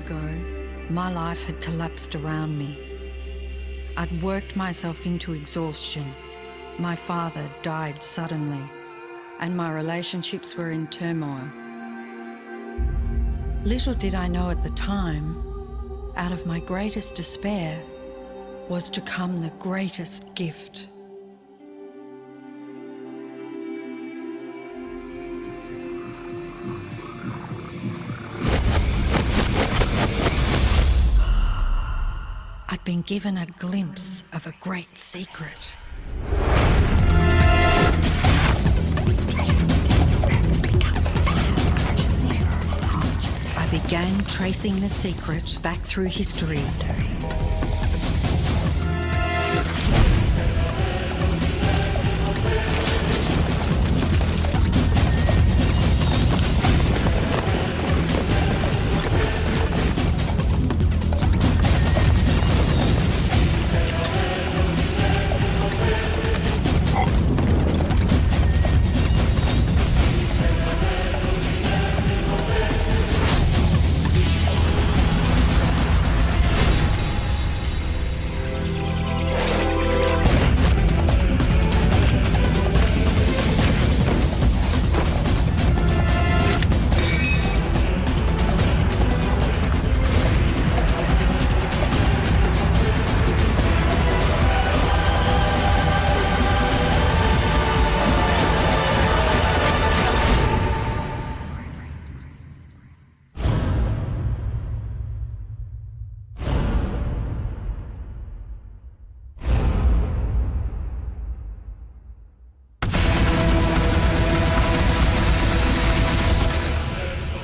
ago, my life had collapsed around me. I'd worked myself into exhaustion. My father died suddenly, and my relationships were in turmoil. Little did I know at the time, out of my greatest despair was to come the greatest gift. I'd been given a glimpse of a great secret. I began tracing the secret back through history.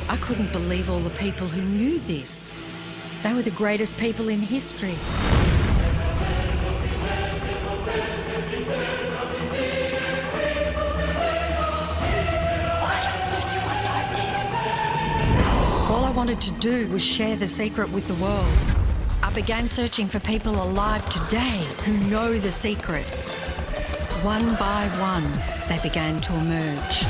I couldn't believe all the people who knew this. They were the greatest people in history. Why doesn't anyone know this? All I wanted to do was share the secret with the world. I began searching for people alive today who know the secret. One by one, they began to emerge.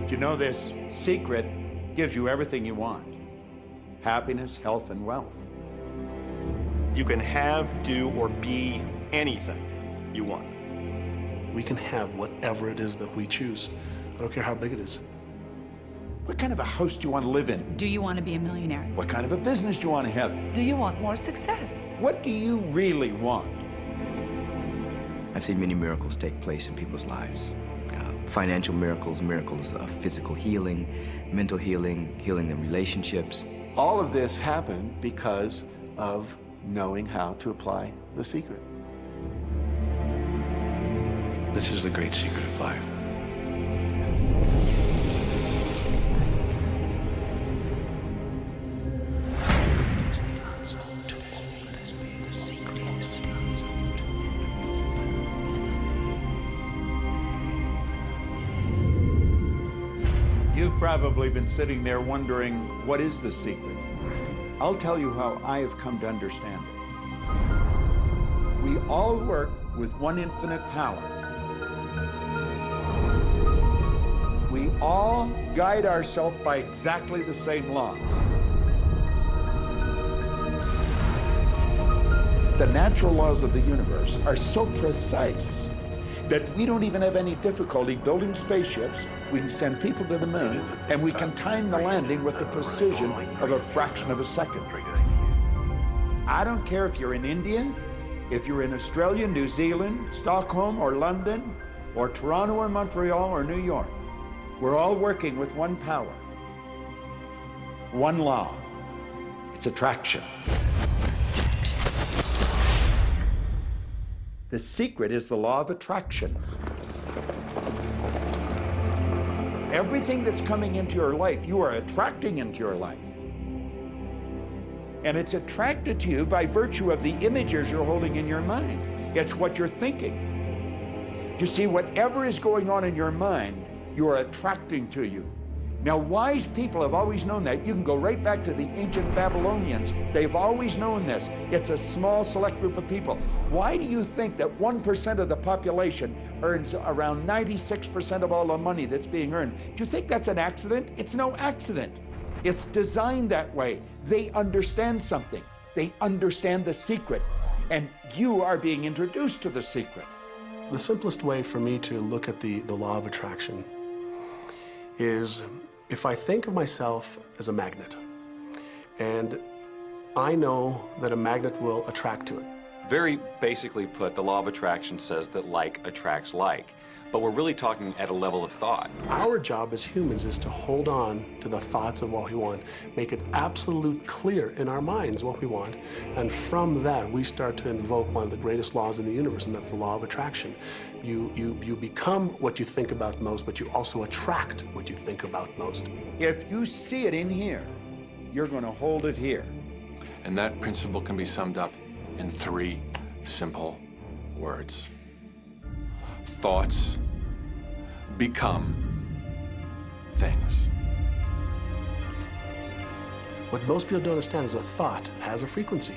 You know, this secret gives you everything you want. Happiness, health, and wealth. You can have, do, or be anything you want. We can have whatever it is that we choose. I don't care how big it is. What kind of a house do you want to live in? Do you want to be a millionaire? What kind of a business do you want to have? Do you want more success? What do you really want? I've seen many miracles take place in people's lives. Financial miracles, miracles of physical healing, mental healing, healing in relationships. All of this happened because of knowing how to apply the secret. This is the great secret of life. You've probably been sitting there wondering, what is the secret? I'll tell you how I have come to understand it. We all work with one infinite power. We all guide ourselves by exactly the same laws. The natural laws of the universe are so precise that we don't even have any difficulty building spaceships. We can send people to the moon, and we can time the landing with the precision of a fraction of a second. I don't care if you're in India, if you're in Australia, New Zealand, Stockholm, or London, or Toronto, or Montreal, or New York. We're all working with one power, one law. It's attraction. The secret is the law of attraction. Everything that's coming into your life, you are attracting into your life. And it's attracted to you by virtue of the images you're holding in your mind. It's what you're thinking. You see, whatever is going on in your mind, you are attracting to you. Now, wise people have always known that. You can go right back to the ancient Babylonians. They've always known this. It's a small, select group of people. Why do you think that 1% of the population earns around 96% of all the money that's being earned? Do you think that's an accident? It's no accident. It's designed that way. They understand something. They understand the secret. And you are being introduced to the secret. The simplest way for me to look at the law of attraction is if I think of myself as a magnet, and I know that a magnet will attract to it. Very basically put, the law of attraction says that like attracts like, but we're really talking at a level of thought. Our job as humans is to hold on to the thoughts of what we want, make it absolute clear in our minds what we want, and from that we start to invoke one of the greatest laws in the universe, and that's the law of attraction. You become what you think about most, but you also attract what you think about most. If you see it in here, you're going to hold it here. And that principle can be summed up in 3 simple words. Thoughts become things. What most people don't understand is a thought has a frequency.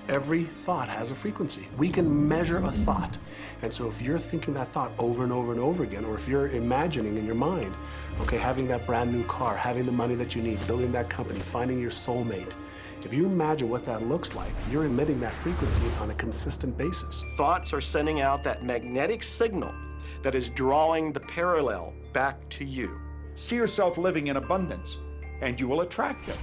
Every thought has a frequency. We can measure a thought. And so if you're thinking that thought over and over and over again, or if you're imagining in your mind, okay, having that brand new car, having the money that you need, building that company, finding your soulmate, if you imagine what that looks like, you're emitting that frequency on a consistent basis. Thoughts are sending out that magnetic signal that is drawing the parallel back to you. See yourself living in abundance, and you will attract it.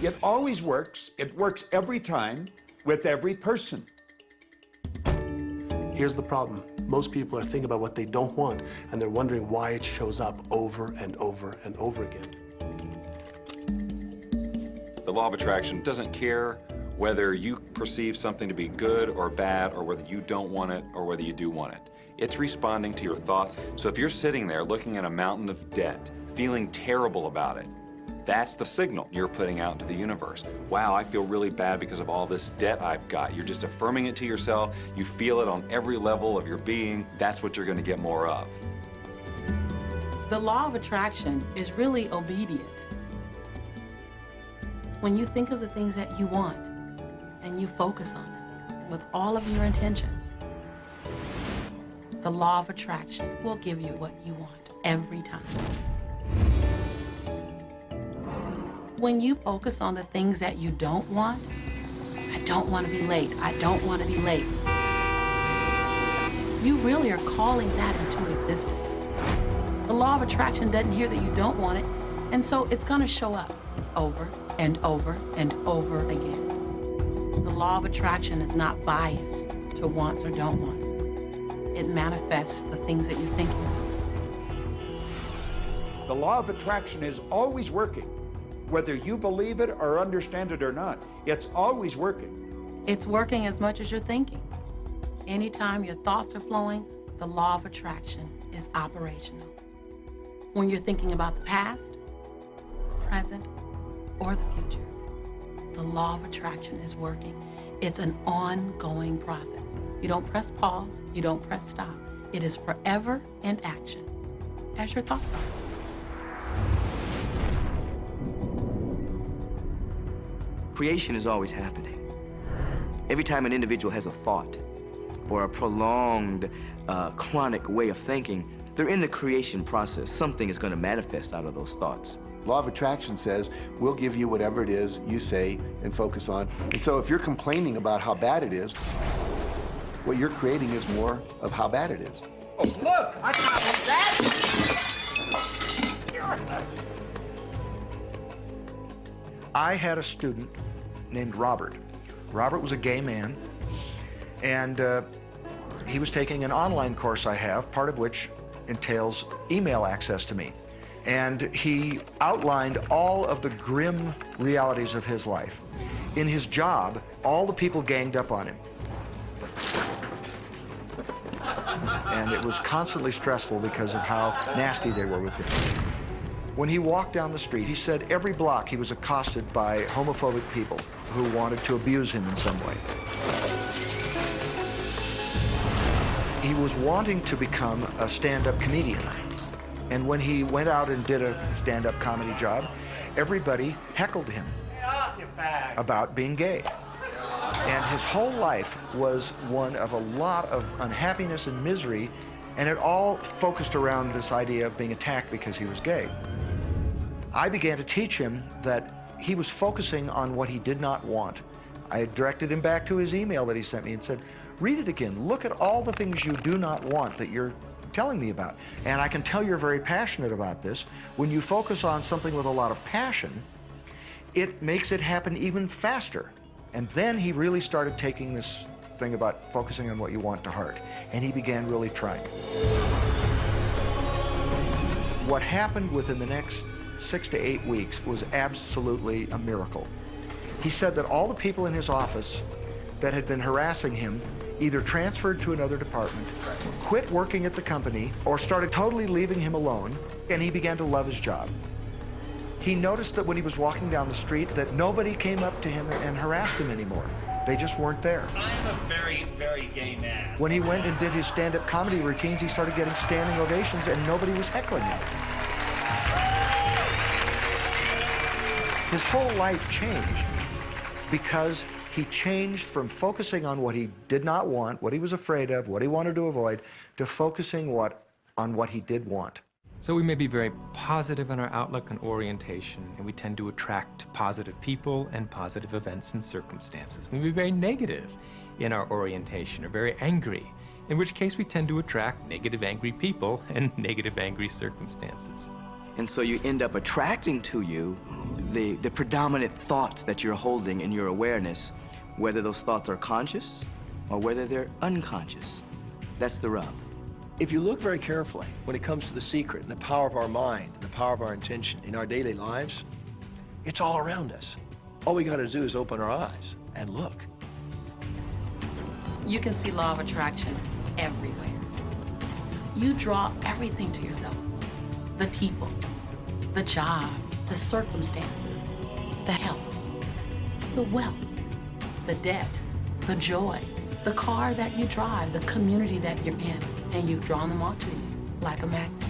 It always works. It works every time with every person. Here's the problem. Most people are thinking about what they don't want, and they're wondering why it shows up over and over and over again. The law of attraction doesn't care whether you perceive something to be good or bad, or whether you don't want it or whether you do want it. It's responding to your thoughts. So if you're sitting there looking at a mountain of debt, feeling terrible about it, that's the signal you're putting out into the universe. Wow, I feel really bad because of all this debt I've got. You're just affirming it to yourself. You feel it on every level of your being. That's what you're going to get more of. The law of attraction is really obedient. When you think of the things that you want and you focus on them with all of your intention, the law of attraction will give you what you want every time. When you focus on the things that you don't want, I don't want to be late, I don't want to be late, you really are calling that into existence. The law of attraction doesn't hear that you don't want it, and so it's going to show up over and over and over again. The law of attraction is not biased to wants or don't wants. It manifests the things that you're thinking of. The law of attraction is always working. Whether you believe it or understand it or not, it's always working. It's working as much as you're thinking. Anytime your thoughts are flowing, the law of attraction is operational. When you're thinking about the past, present, or the future, the law of attraction is working. It's an ongoing process. You don't press pause, you don't press stop. It is forever in action, as your thoughts are. Creation is always happening. Every time an individual has a thought or a prolonged, chronic way of thinking, they're in the creation process. Something is going to manifest out of those thoughts. Law of attraction says we'll give you whatever it is you say and focus on. And so if you're complaining about how bad it is, what you're creating is more of how bad it is. Oh, look! I copied that! I had a student named Robert. Robert was a gay man, and he was taking an online course I have, part of which entails email access to me. And he outlined all of the grim realities of his life. In his job, all the people ganged up on him. And it was constantly stressful because of how nasty they were with him. When he walked down the street, he said every block he was accosted by homophobic people who wanted to abuse him in some way. He was wanting to become a stand-up comedian. And when he went out and did a stand-up comedy job, everybody heckled him about being gay. And his whole life was one of a lot of unhappiness and misery, and it all focused around this idea of being attacked because he was gay. I began to teach him that he was focusing on what he did not want. I directed him back to his email that he sent me and said, read it again. Look at all the things you do not want that you're telling me about. And I can tell you're very passionate about this. When you focus on something with a lot of passion, it makes it happen even faster. And then he really started taking this thing about focusing on what you want to heart. And he began really trying. What happened within the next 6 to 8 weeks was absolutely a miracle. He said that all the people in his office that had been harassing him either transferred to another department, quit working at the company, or started totally leaving him alone, and he began to love his job. He noticed that when he was walking down the street that nobody came up to him and harassed him anymore. They just weren't there. I'm a very, very gay man. When he went and did his stand-up comedy routines, he started getting standing ovations and nobody was heckling him. His whole life changed because he changed from focusing on what he did not want, what he was afraid of, what he wanted to avoid, to focusing on what he did want. So we may be very positive in our outlook and orientation, and we tend to attract positive people and positive events and circumstances. We may be very negative in our orientation, or very angry, in which case we tend to attract negative, angry people and negative, angry circumstances. And so you end up attracting to you the predominant thoughts that you're holding in your awareness, whether those thoughts are conscious or whether they're unconscious. That's the rub. If you look very carefully when it comes to the secret and the power of our mind and the power of our intention in our daily lives, it's all around us. All we got to do is open our eyes and look. You can see law of attraction everywhere. You draw everything to yourself. The people, the job, the circumstances, the health, the wealth, the debt, the joy, the car that you drive, the community that you're in, and you've drawn them all to you like a magnet.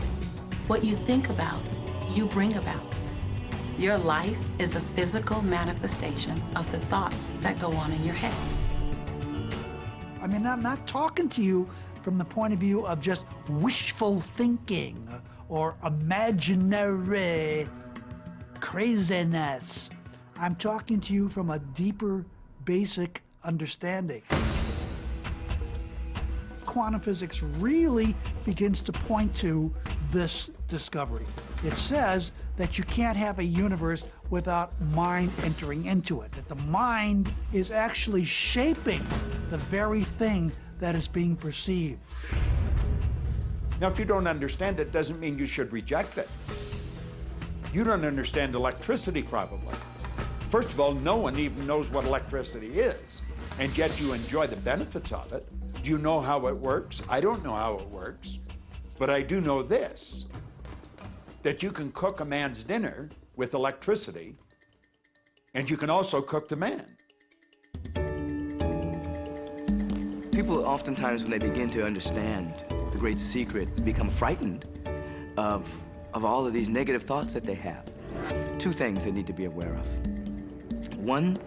What you think about, you bring about. Your life is a physical manifestation of the thoughts that go on in your head. I mean, I'm not talking to you from the point of view of just wishful thinking or imaginary craziness. I'm talking to you from a deeper, basic understanding. Quantum physics really begins to point to this discovery. It says that you can't have a universe without mind entering into it, that the mind is actually shaping the very thing that is being perceived. Now, if you don't understand it, doesn't mean you should reject it. You don't understand electricity, probably. First of all, no one even knows what electricity is, and yet you enjoy the benefits of it. Do you know how it works? I don't know how it works, but I do know this, that you can cook a man's dinner with electricity, and you can also cook the man. People oftentimes, when they begin to understand the great secret, become frightened of all of these negative thoughts that they have. Two things they need to be aware of. One,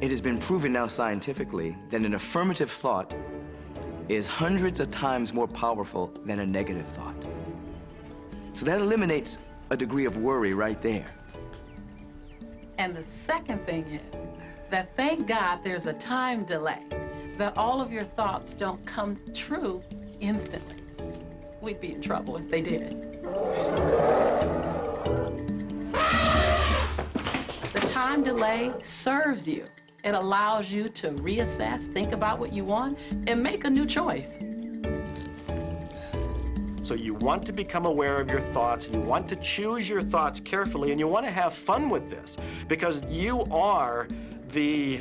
it has been proven now scientifically that an affirmative thought is hundreds of times more powerful than a negative thought. So that eliminates a degree of worry right there. And the second thing is that thank God there's a time delay, that all of your thoughts don't come true instantly. We'd be in trouble if they did. The time delay serves you. It allows you to reassess, think about what you want, and make a new choice. So you want to become aware of your thoughts, you want to choose your thoughts carefully, and you want to have fun with this, because you are the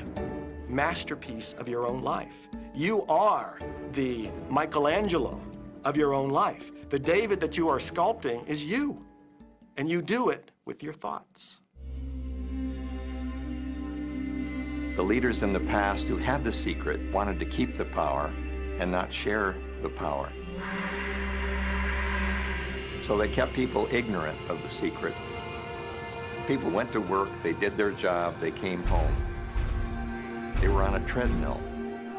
masterpiece of your own life. You are the Michelangelo of your own life. The David that you are sculpting is you, and you do it with your thoughts. The leaders in the past who had the secret wanted to keep the power and not share the power. So they kept people ignorant of the secret. People went to work, they did their job, they came home. They were on a treadmill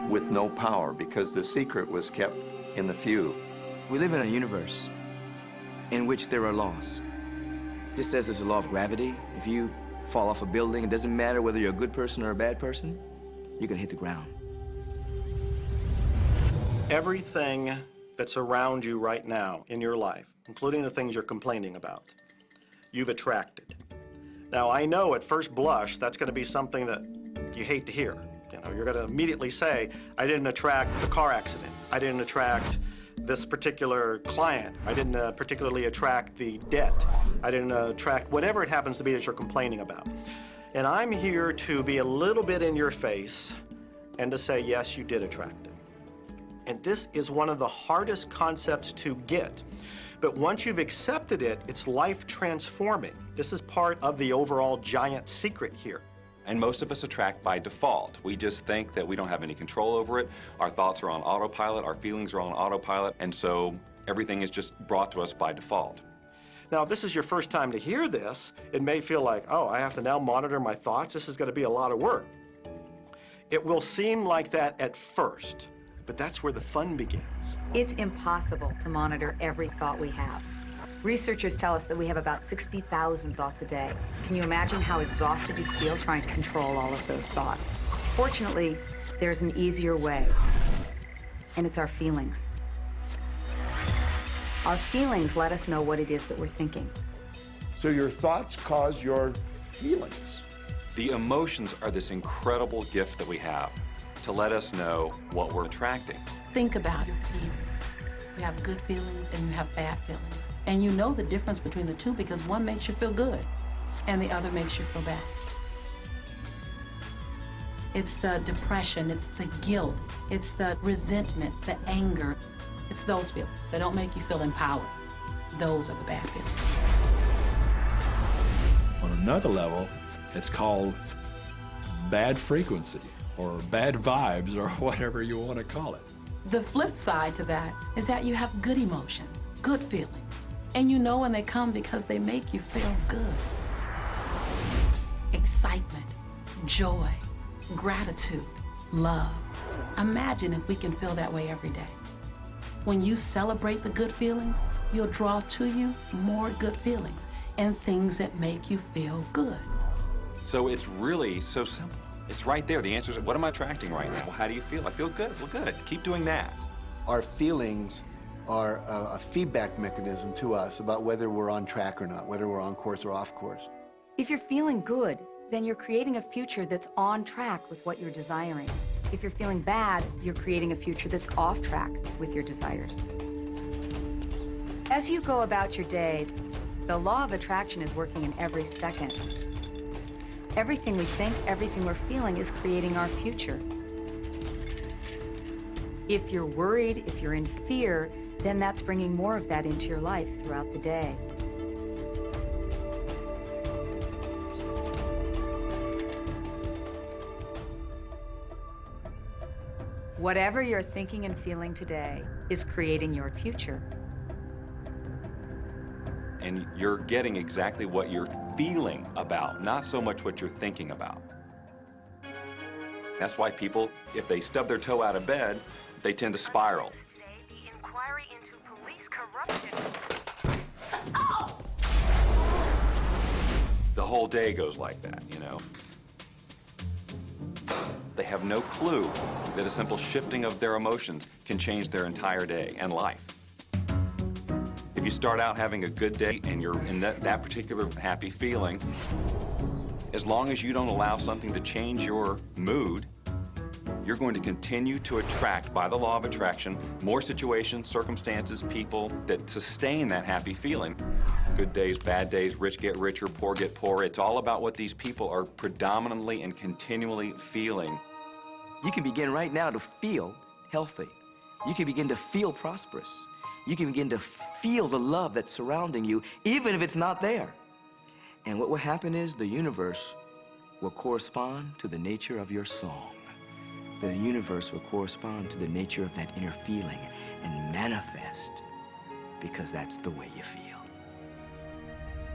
with no power because the secret was kept in the few. We live in a universe in which there are laws. Just as there's a law of gravity, if you fall off a building, it doesn't matter whether you're a good person or a bad person, you're gonna hit the ground. Everything that's around you right now in your life, including the things you're complaining about, you've attracted. Now, I know at first blush that's going to be something that you hate to hear. You know, you're going to immediately say, I didn't attract the car accident. I didn't attract this particular client. I didn't particularly attract the debt. I didn't attract whatever it happens to be that you're complaining about. And I'm here to be a little bit in your face and to say, yes, you did attract it. And this is one of the hardest concepts to get. But once you've accepted it, it's life transforming. This is part of the overall giant secret here. And most of us attract by default. We just think that we don't have any control over it. Our thoughts are on autopilot, our feelings are on autopilot, and so everything is just brought to us by default. Now, if this is your first time to hear this, it may feel like, oh, I have to now monitor my thoughts. This is going to be a lot of work. It will seem like that at first, but that's where the fun begins. It's impossible to monitor every thought we have. Researchers tell us that we have about 60,000 thoughts a day. Can you imagine how exhausted you feel trying to control all of those thoughts? Fortunately, there's an easier way, and it's our feelings. Our feelings let us know what it is that we're thinking. So your thoughts cause your feelings. The emotions are this incredible gift that we have to let us know what we're attracting. Think about your feelings. You have good feelings and you have bad feelings. And you know the difference between the two because one makes you feel good and the other makes you feel bad. It's the depression, it's the guilt, it's the resentment, the anger. It's those feelings that don't make you feel empowered. Those are the bad feelings. On another level, it's called bad frequency or bad vibes or whatever you want to call it. The flip side to that is that you have good emotions, good feelings, and you know when they come because they make you feel good. Excitement, joy, gratitude, love. Imagine if we can feel that way every day. When you celebrate the good feelings, you'll draw to you more good feelings and things that make you feel good. So it's really so simple. It's right there. The answer is, what am I attracting right now? Well, how do you feel? I feel good. Well, good. Keep doing that. Our feelings are a feedback mechanism to us about whether we're on track or not, whether we're on course or off course. If you're feeling good, then you're creating a future that's on track with what you're desiring. If you're feeling bad, you're creating a future that's off track with your desires. As you go about your day, the law of attraction is working in every second. Everything we think, everything we're feeling is creating our future. If you're worried, if you're in fear, then that's bringing more of that into your life throughout the day. Whatever you're thinking and feeling today is creating your future. And you're getting exactly what you're feeling about, not so much what you're thinking about. That's why people, if they stub their toe out of bed, they tend to spiral. The whole day goes like that, you know? They have no clue that a simple shifting of their emotions can change their entire day and life. If you start out having a good day and you're in that particular happy feeling, as long as you don't allow something to change your mood, you're going to continue to attract, by the law of attraction, more situations, circumstances, people that sustain that happy feeling. Good days, bad days, rich get richer, poor get poorer. It's all about what these people are predominantly and continually feeling. You can begin right now to feel healthy. You can begin to feel prosperous. You can begin to feel the love that's surrounding you, even if it's not there. And what will happen is the universe will correspond to the nature of your song. The universe will correspond to the nature of that inner feeling and manifest because that's the way you feel.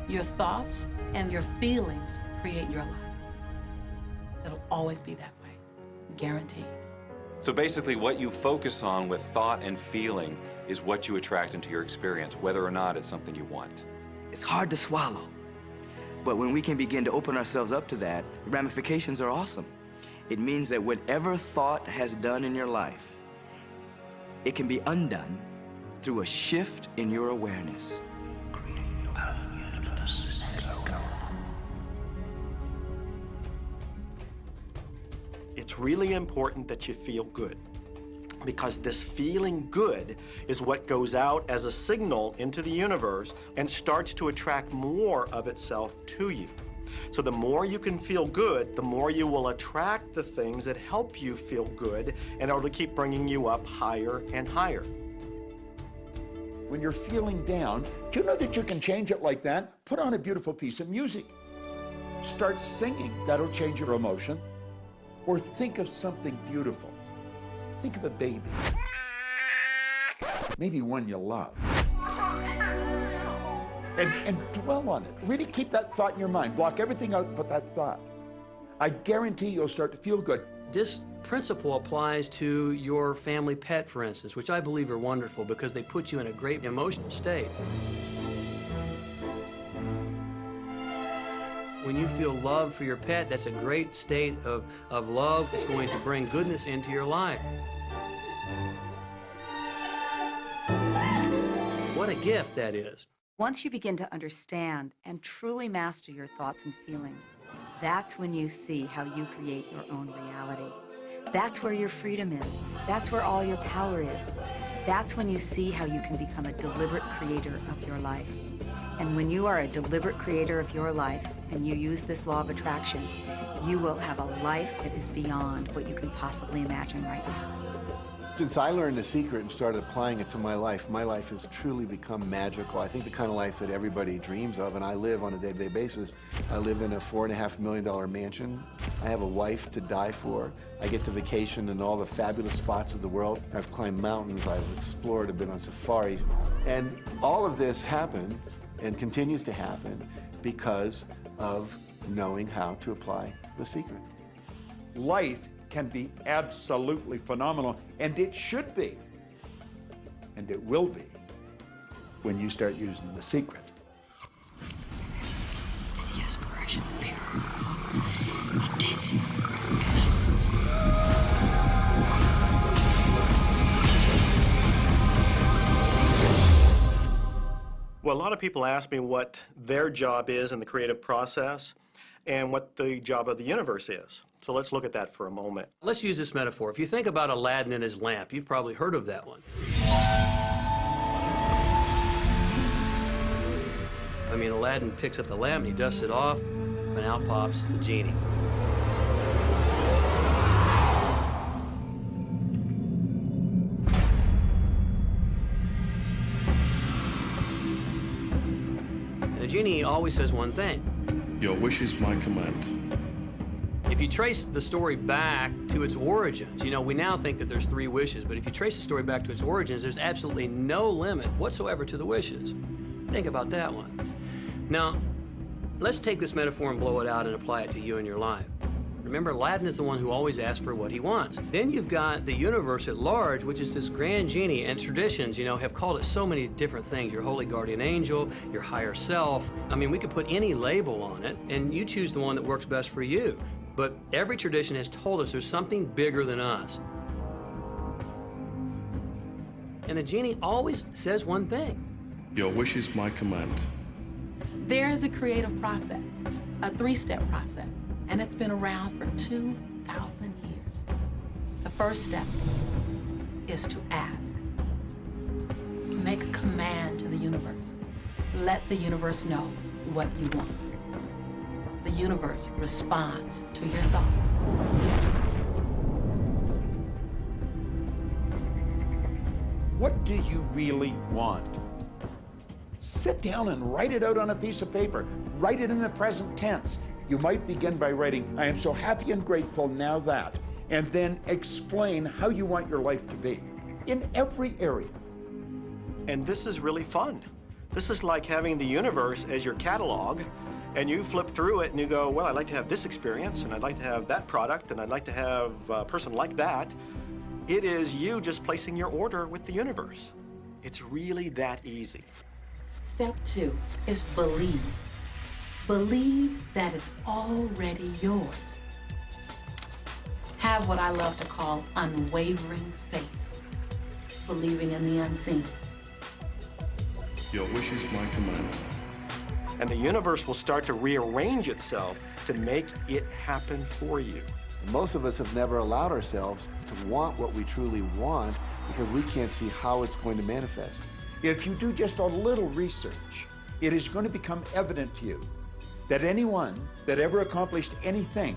Your thoughts and your feelings create your life. It'll always be that way, guaranteed. So basically what you focus on with thought and feeling is what you attract into your experience, whether or not it's something you want. It's hard to swallow. But when we can begin to open ourselves up to that, the ramifications are awesome. It means that whatever thought has done in your life, it can be undone through a shift in your awareness. It's really important that you feel good, because this feeling good is what goes out as a signal into the universe and starts to attract more of itself to you. So the more you can feel good, the more you will attract the things that help you feel good and it'll keep bringing you up higher and higher. When you're feeling down, do you know that you can change it like that? Put on a beautiful piece of music. Start singing. That'll change your emotion. Or think of something beautiful. Think of a baby. Maybe one you love. And dwell on it. Really keep that thought in your mind. Block everything out but that thought. I guarantee you'll start to feel good. This principle applies to your family pet, for instance, which I believe are wonderful because they put you in a great emotional state. When you feel love for your pet, that's a great state of love. It's going to bring goodness into your life. What a gift that is. Once you begin to understand and truly master your thoughts and feelings, that's when you see how you create your own reality. That's where your freedom is. That's where all your power is. That's when you see how you can become a deliberate creator of your life. And when you are a deliberate creator of your life and you use this law of attraction, you will have a life that is beyond what you can possibly imagine right now. Since I learned the secret and started applying it to my life has truly become magical. I think the kind of life that everybody dreams of, and I live on a day-to-day basis. I live in a $4.5 million mansion. I have a wife to die for. I get to vacation in all the fabulous spots of the world. I've climbed mountains, I've explored, I've been on safari. And all of this happened and continues to happen because of knowing how to apply the secret. Life can be absolutely phenomenal, and it should be, and it will be, when you start using the secret. The aspiration bureau. Intense. Well, a lot of people ask me what their job is in the creative process and what the job of the universe is. So let's look at that for a moment. Let's use this metaphor. If you think about Aladdin and his lamp, you've probably heard of that one. I mean, Aladdin picks up the lamp and he dusts it off, and out pops the genie. And the genie always says one thing. Your wish is my command. If you trace the story back to its origins, you know, we now think that there's 3 wishes, but if you trace the story back to its origins, there's absolutely no limit whatsoever to the wishes. Think about that one. Now, let's take this metaphor and blow it out and apply it to you in your life. Remember, Aladdin is the one who always asks for what he wants. Then you've got the universe at large, which is this grand genie, and traditions, you know, have called it so many different things. Your holy guardian angel, your higher self. I mean, we could put any label on it, and you choose the one that works best for you. But every tradition has told us there's something bigger than us. And the genie always says one thing. Your wish is my command. There is a creative process, a 3-step process, and it's been around for 2,000 years. The first step is to ask. Make a command to the universe. Let the universe know what you want. The universe responds to your thoughts. What do you really want? Sit down and write it out on a piece of paper. Write it in the present tense. You might begin by writing, I am so happy and grateful now that, and then explain how you want your life to be in every area. And this is really fun. This is like having the universe as your catalog, and you flip through it and you go, well, I'd like to have this experience, and I'd like to have that product, and I'd like to have a person like that. It is you just placing your order with the universe. It's really that easy. Step 2 is believe. Believe that it's already yours. Have what I love to call unwavering faith, believing in the unseen. Your wish is my command. And the universe will start to rearrange itself to make it happen for you. Most of us have never allowed ourselves to want what we truly want because we can't see how it's going to manifest. If you do just a little research, it is going to become evident to you that anyone that ever accomplished anything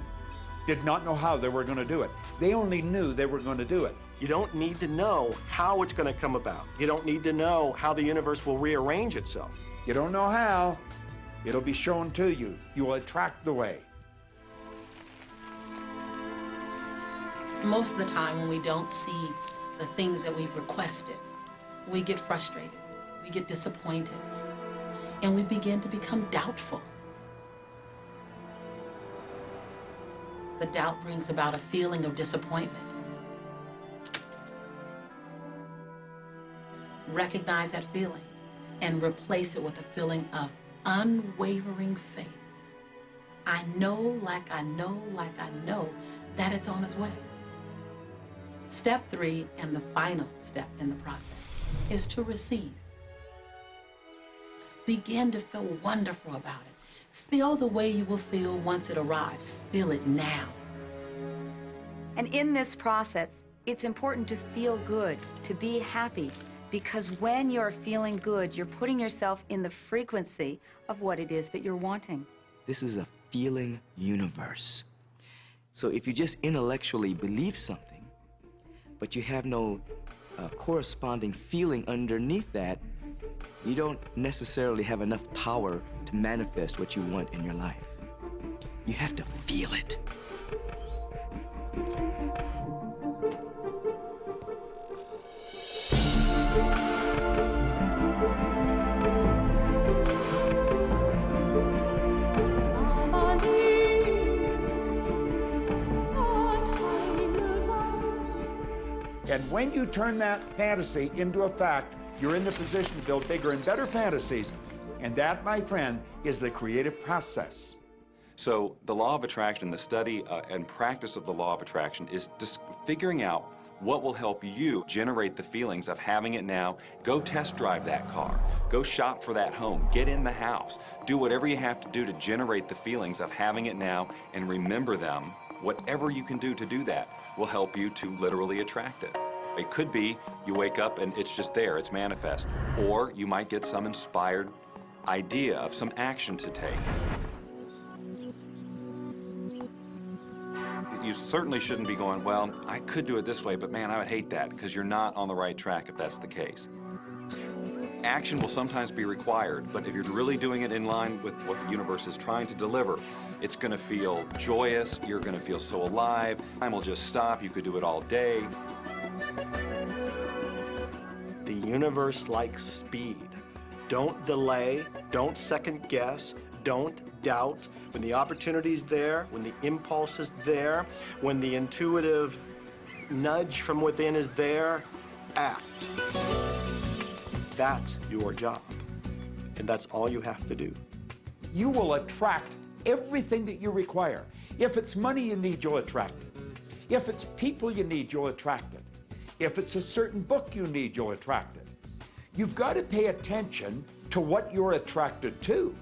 did not know how they were going to do it. They only knew they were going to do it. You don't need to know how it's going to come about. You don't need to know how the universe will rearrange itself. You don't know how. It'll be shown to you. You will attract the way. Most of the time when we don't see the things that we've requested, we get frustrated, we get disappointed, and we begin to become doubtful. The doubt brings about a feeling of disappointment. Recognize that feeling and replace it with a feeling of unwavering faith. I know, like I know, like I know that it's on its way. Step 3, and the final step in the process, is to receive. Begin to feel wonderful about it. Feel the way you will feel once it arrives. Feel it now. And in this process, it's important to feel good, to be happy, because when you're feeling good, you're putting yourself in the frequency of what it is that you're wanting. This is a feeling universe. So if you just intellectually believe something, but you have no corresponding feeling underneath that, you don't necessarily have enough power to manifest what you want in your life. You have to feel it. And when you turn that fantasy into a fact, you're in the position to build bigger and better fantasies. And that, my friend, is the creative process. So the law of attraction, the study and practice of the law of attraction is just figuring out what will help you generate the feelings of having it now. Go test drive that car. Go shop for that home. Get in the house. Do whatever you have to do to generate the feelings of having it now and remember them. Whatever you can do to do that will help you to literally attract it. It could be you wake up and it's just there, it's manifest. Or you might get some inspired idea of some action to take. You certainly shouldn't be going, well, I could do it this way, but man, I would hate that, because you're not on the right track if that's the case. Action will sometimes be required, but if you're really doing it in line with what the universe is trying to deliver, it's going to feel joyous, you're going to feel so alive, time will just stop, you could do it all day. The universe likes speed. Don't delay, don't second guess, don't doubt. When the opportunity's there, when the impulse is there, when the intuitive nudge from within is there, act. That's your job. And that's all you have to do. You will attract everything that you require. If it's money you need, you'll attract it. If it's people you need, you'll attract it. If it's a certain book you need, you'll attract it. You've got to pay attention to what you're attracted to.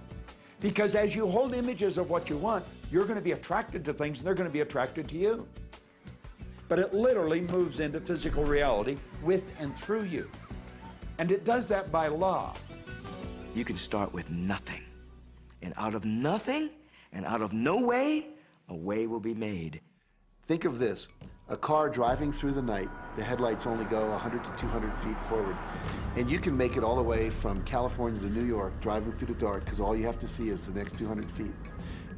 Because as you hold images of what you want, you're going to be attracted to things and they're going to be attracted to you. But it literally moves into physical reality with and through you. And it does that by law. You can start with nothing. And out of nothing and out of no way, a way will be made. Think of this. A car driving through the night, the headlights only go 100 to 200 feet forward. And you can make it all the way from California to New York driving through the dark because all you have to see is the next 200 feet.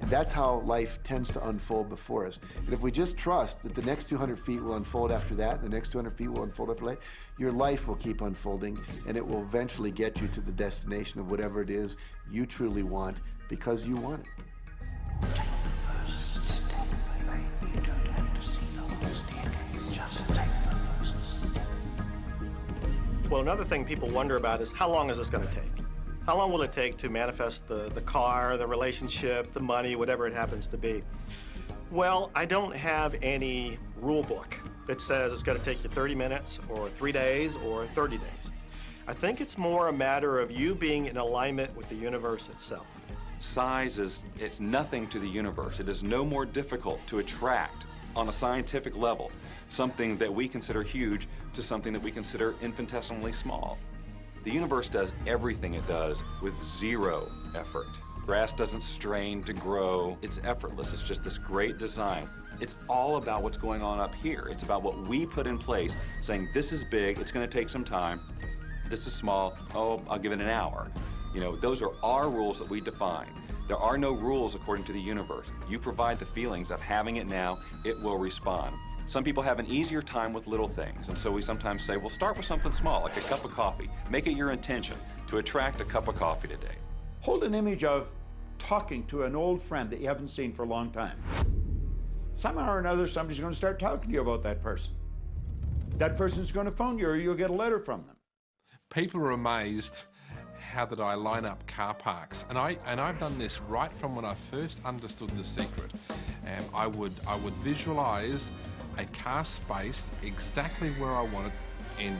And that's how life tends to unfold before us. And if we just trust that the next 200 feet will unfold after that, the next 200 feet will unfold after that, your life will keep unfolding, and it will eventually get you to the destination of whatever it is you truly want because you want it. Well, another thing people wonder about is how long is this going to take? How long will it take to manifest the car, the relationship, the money, whatever it happens to be? Well, I don't have any rule book that says it's going to take you 30 minutes or 3 days or 30 days. I think it's more a matter of you being in alignment with the universe itself. Size it's nothing to the universe. It is no more difficult to attract on a scientific level something that we consider huge to something that we consider infinitesimally small. The universe does everything it does with zero effort. Grass doesn't strain to grow. It's effortless. It's just this great design. It's all about what's going on up here. It's about what we put in place, saying this is big, it's going to take some time. This is small, oh, I'll give it an hour. You know, those are our rules that we define. There are no rules according to the universe. You provide the feelings of having it now, it will respond. Some people have an easier time with little things, and so we sometimes say, well, start with something small, like a cup of coffee. Make it your intention to attract a cup of coffee today. Hold an image of talking to an old friend that you haven't seen for a long time. Somehow or another, somebody's going to start talking to you about that person. That person's going to phone you, or you'll get a letter from them. People are amazed how that I line up car parks, and I've done this right from when I first understood the secret. I would visualize a car space exactly where I want it, and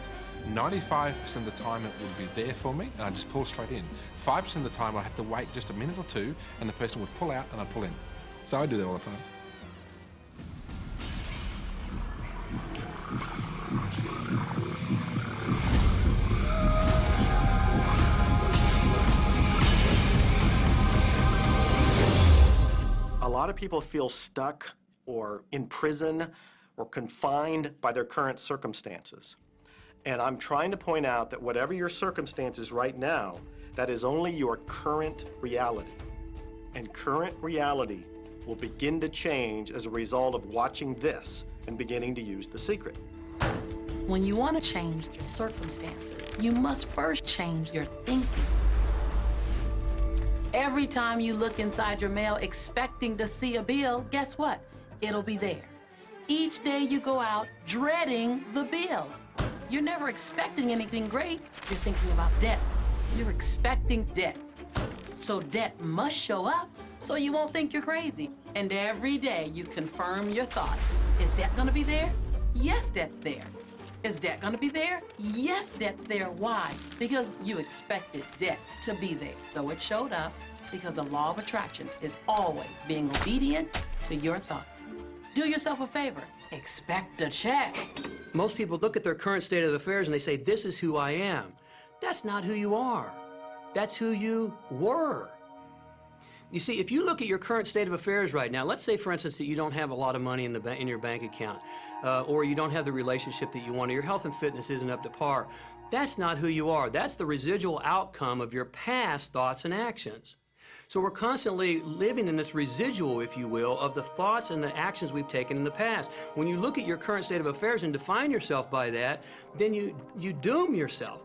95% of the time it would be there for me, and I'd just pull straight in. 5% of the time I'd have to wait just a minute or two, and the person would pull out and I'd pull in. So I do that all the time. A lot of people feel stuck or in prison or confined by their current circumstances. And I'm trying to point out that whatever your circumstances right now, that is only your current reality. And current reality will begin to change as a result of watching this and beginning to use the secret. When you want to change your circumstances, you must first change your thinking. Every time you look inside your mail expecting to see a bill, guess what? It'll be there. Each day you go out dreading the bill. You're never expecting anything great. You're thinking about debt. You're expecting debt. So debt must show up so you won't think you're crazy. And every day you confirm your thought. Is debt gonna be there? Yes, debt's there. Is debt gonna be there? Yes, debt's there. Why? Because you expected debt to be there. So it showed up because the law of attraction is always being obedient to your thoughts. Do yourself a favor. Expect a check. Most people look at their current state of affairs and they say, this is who I am. That's not who you are. That's who you were. You see, if you look at your current state of affairs right now, let's say, for instance, that you don't have a lot of money in your bank account, or you don't have the relationship that you want, or your health and fitness isn't up to par. That's not who you are. That's the residual outcome of your past thoughts and actions. So we're constantly living in this residual, if you will, of the thoughts and the actions we've taken in the past. When you look at your current state of affairs and define yourself by that, then you doom yourself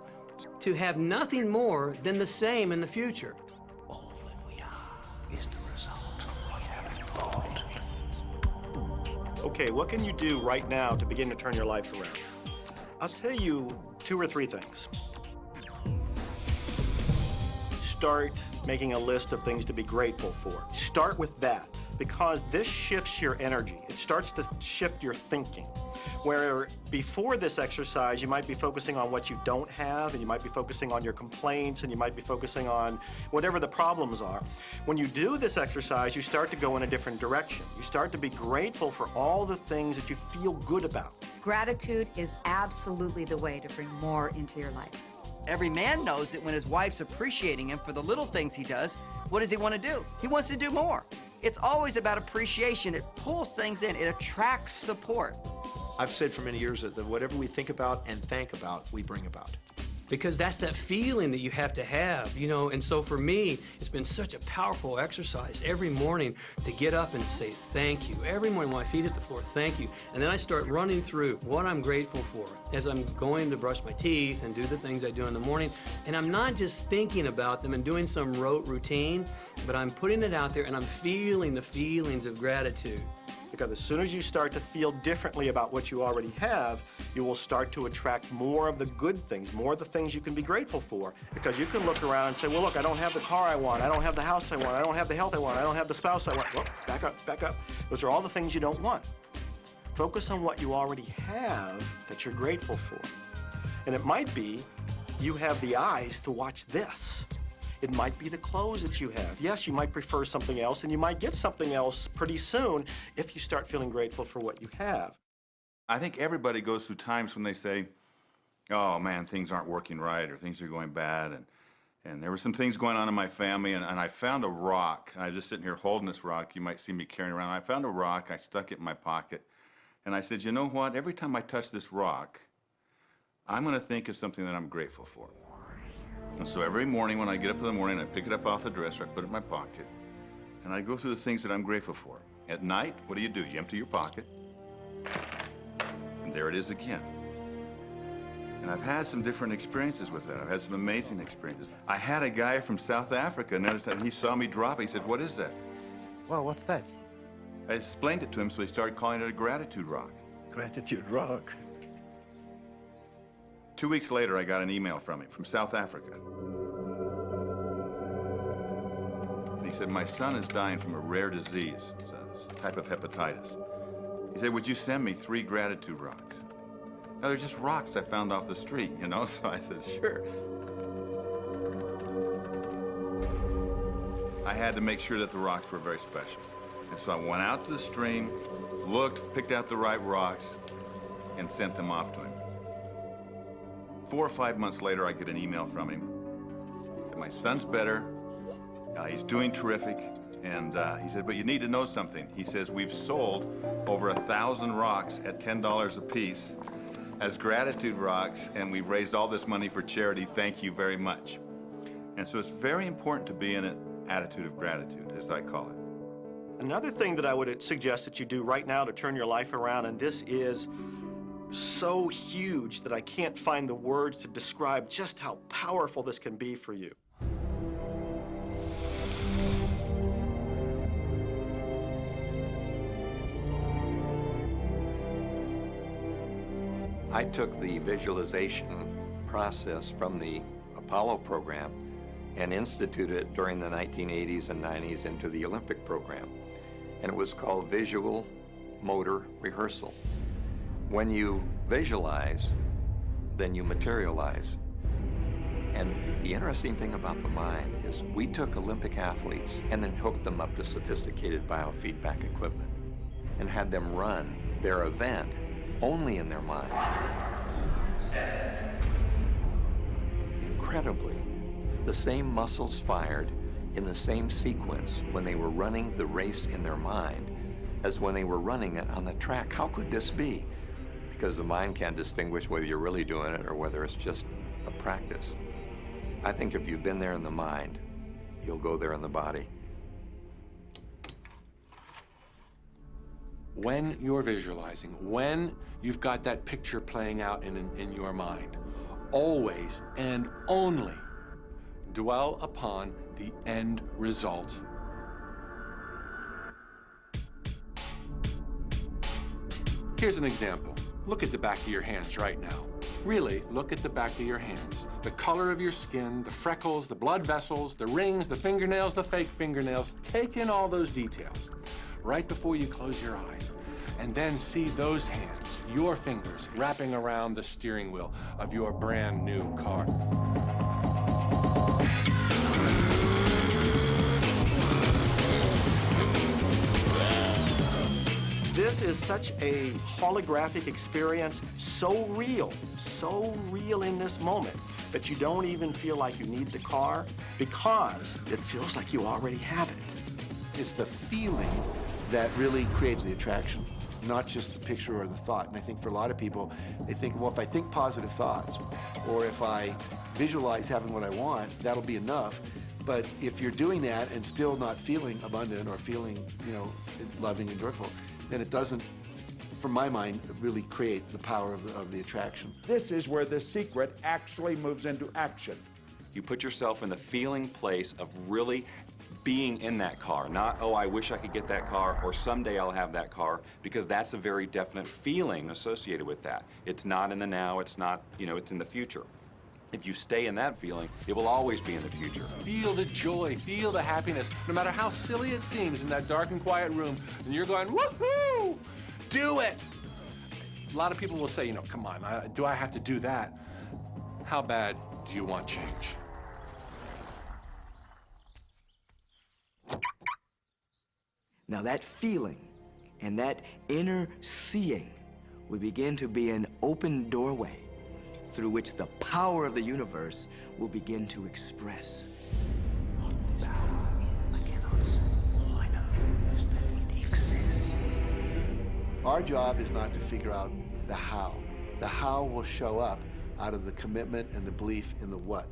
to have nothing more than the same in the future. All that we are is the result of what happened thought. Okay, what can you do right now to begin to turn your life around? I'll tell you 2 or 3 things. Start making a list of things to be grateful for. Start with that, because this shifts your energy. It starts to shift your thinking. Where before this exercise, you might be focusing on what you don't have, and you might be focusing on your complaints, and you might be focusing on whatever the problems are. When you do this exercise, you start to go in a different direction. You start to be grateful for all the things that you feel good about. Gratitude is absolutely the way to bring more into your life. Every man knows that when his wife's appreciating him for the little things he does, what does he want to do? He wants to do more. It's always about appreciation. It pulls things in. It attracts support. I've said for many years that whatever we think about and thank about, we bring about. because that's that feeling that you have to have, you know. And so for me, it's been such a powerful exercise every morning to get up and say thank you. Every morning when my feet hit the floor, thank you. And then I start running through what I'm grateful for as I'm going to brush my teeth and do the things I do in the morning. And I'm not just thinking about them and doing some rote routine, but I'm putting it out there and I'm feeling the feelings of gratitude. Because as soon as you start to feel differently about what you already have, you will start to attract more of the good things, more of the things you can be grateful for. Because you can look around and say, well, look, I don't have the car I want, I don't have the house I want, I don't have the health I want, I don't have the spouse I want. Well, back up, back up. Those are all the things you don't want. Focus on what you already have that you're grateful for. And it might be you have the eyes to watch this. It might be the clothes that you have. Yes, you might prefer something else, and you might get something else pretty soon if you start feeling grateful for what you have. I think everybody goes through times when they say, oh man, things aren't working right, or things are going bad, and there were some things going on in my family, and I found a rock. I was just sitting here holding this rock. You might see me carrying around. I found a rock. I stuck it in my pocket, and I said, you know what? Every time I touch this rock, I'm going to think of something that I'm grateful for. And so every morning when I get up in the morning, I pick it up off the dresser, I put it in my pocket, and I go through the things that I'm grateful for. At night, what do? You empty your pocket, and there it is again. And I've had some different experiences with that. I've had some amazing experiences. I had a guy from South Africa, and he saw me drop it. He said, what is that? Well, what's that? I explained it to him, so he started calling it a gratitude rock. Gratitude rock. 2 weeks later, I got an email from him, from South Africa. And he said, my son is dying from a rare disease. It's a type of hepatitis. He said, would you send me 3 gratitude rocks? Now, they're just rocks I found off the street, you know? So I said, sure. I had to make sure that the rocks were very special. And so I went out to the stream, looked, picked out the right rocks, and sent them off to him. 4 or 5 months later, I get an email from him. He said, my son's better. He's doing terrific. And he said, but you need to know something. He says, we've sold over 1,000 rocks at $10 a piece as gratitude rocks, and we've raised all this money for charity. Thank you very much. And so it's very important to be in an attitude of gratitude, as I call it. Another thing that I would suggest that you do right now to turn your life around, and this is so huge that I can't find the words to describe just how powerful this can be for you. I took the visualization process from the Apollo program and instituted it during the 1980s and 90s into the Olympic program. And it was called Visual Motor Rehearsal. When you visualize, then you materialize. And the interesting thing about the mind is we took Olympic athletes and then hooked them up to sophisticated biofeedback equipment and had them run their event only in their mind. Incredibly, the same muscles fired in the same sequence when they were running the race in their mind as when they were running it on the track. How could this be? Because the mind can't distinguish whether you're really doing it or whether it's just a practice. I think if you've been there in the mind, you'll go there in the body. When you're visualizing, when you've got that picture playing out in your mind, always and only dwell upon the end result. Here's an example. Look at the back of your hands right now. Really, look at the back of your hands. The color of your skin, the freckles, the blood vessels, the rings, the fingernails, the fake fingernails. Take in all those details right before you close your eyes. And then see those hands, your fingers, wrapping around the steering wheel of your brand new car. This is such a holographic experience, so real in this moment, that you don't even feel like you need the car because it feels like you already have it. It's the feeling that really creates the attraction, not just the picture or the thought. And I think for a lot of people, they think, well, if I think positive thoughts, or if I visualize having what I want, that'll be enough. But if you're doing that and still not feeling abundant or feeling, you know, loving and joyful, then it doesn't, from my mind, really create the power of the attraction. This is where the secret actually moves into action. You put yourself in the feeling place of really being in that car, not, oh, I wish I could get that car, or someday I'll have that car, because that's a very definite feeling associated with that. It's not in the now, it's not, you know, it's in the future. If you stay in that feeling, it will always be in the future. Feel the joy, feel the happiness, no matter how silly it seems in that dark and quiet room, and you're going, woohoo! Do it! A lot of people will say, you know, come on, do I have to do that? How bad do you want change? Now that feeling and that inner seeing will begin to be an open doorway through which the power of the universe will begin to express. Our job is not to figure out the how. The how will show up out of the commitment and the belief in the what.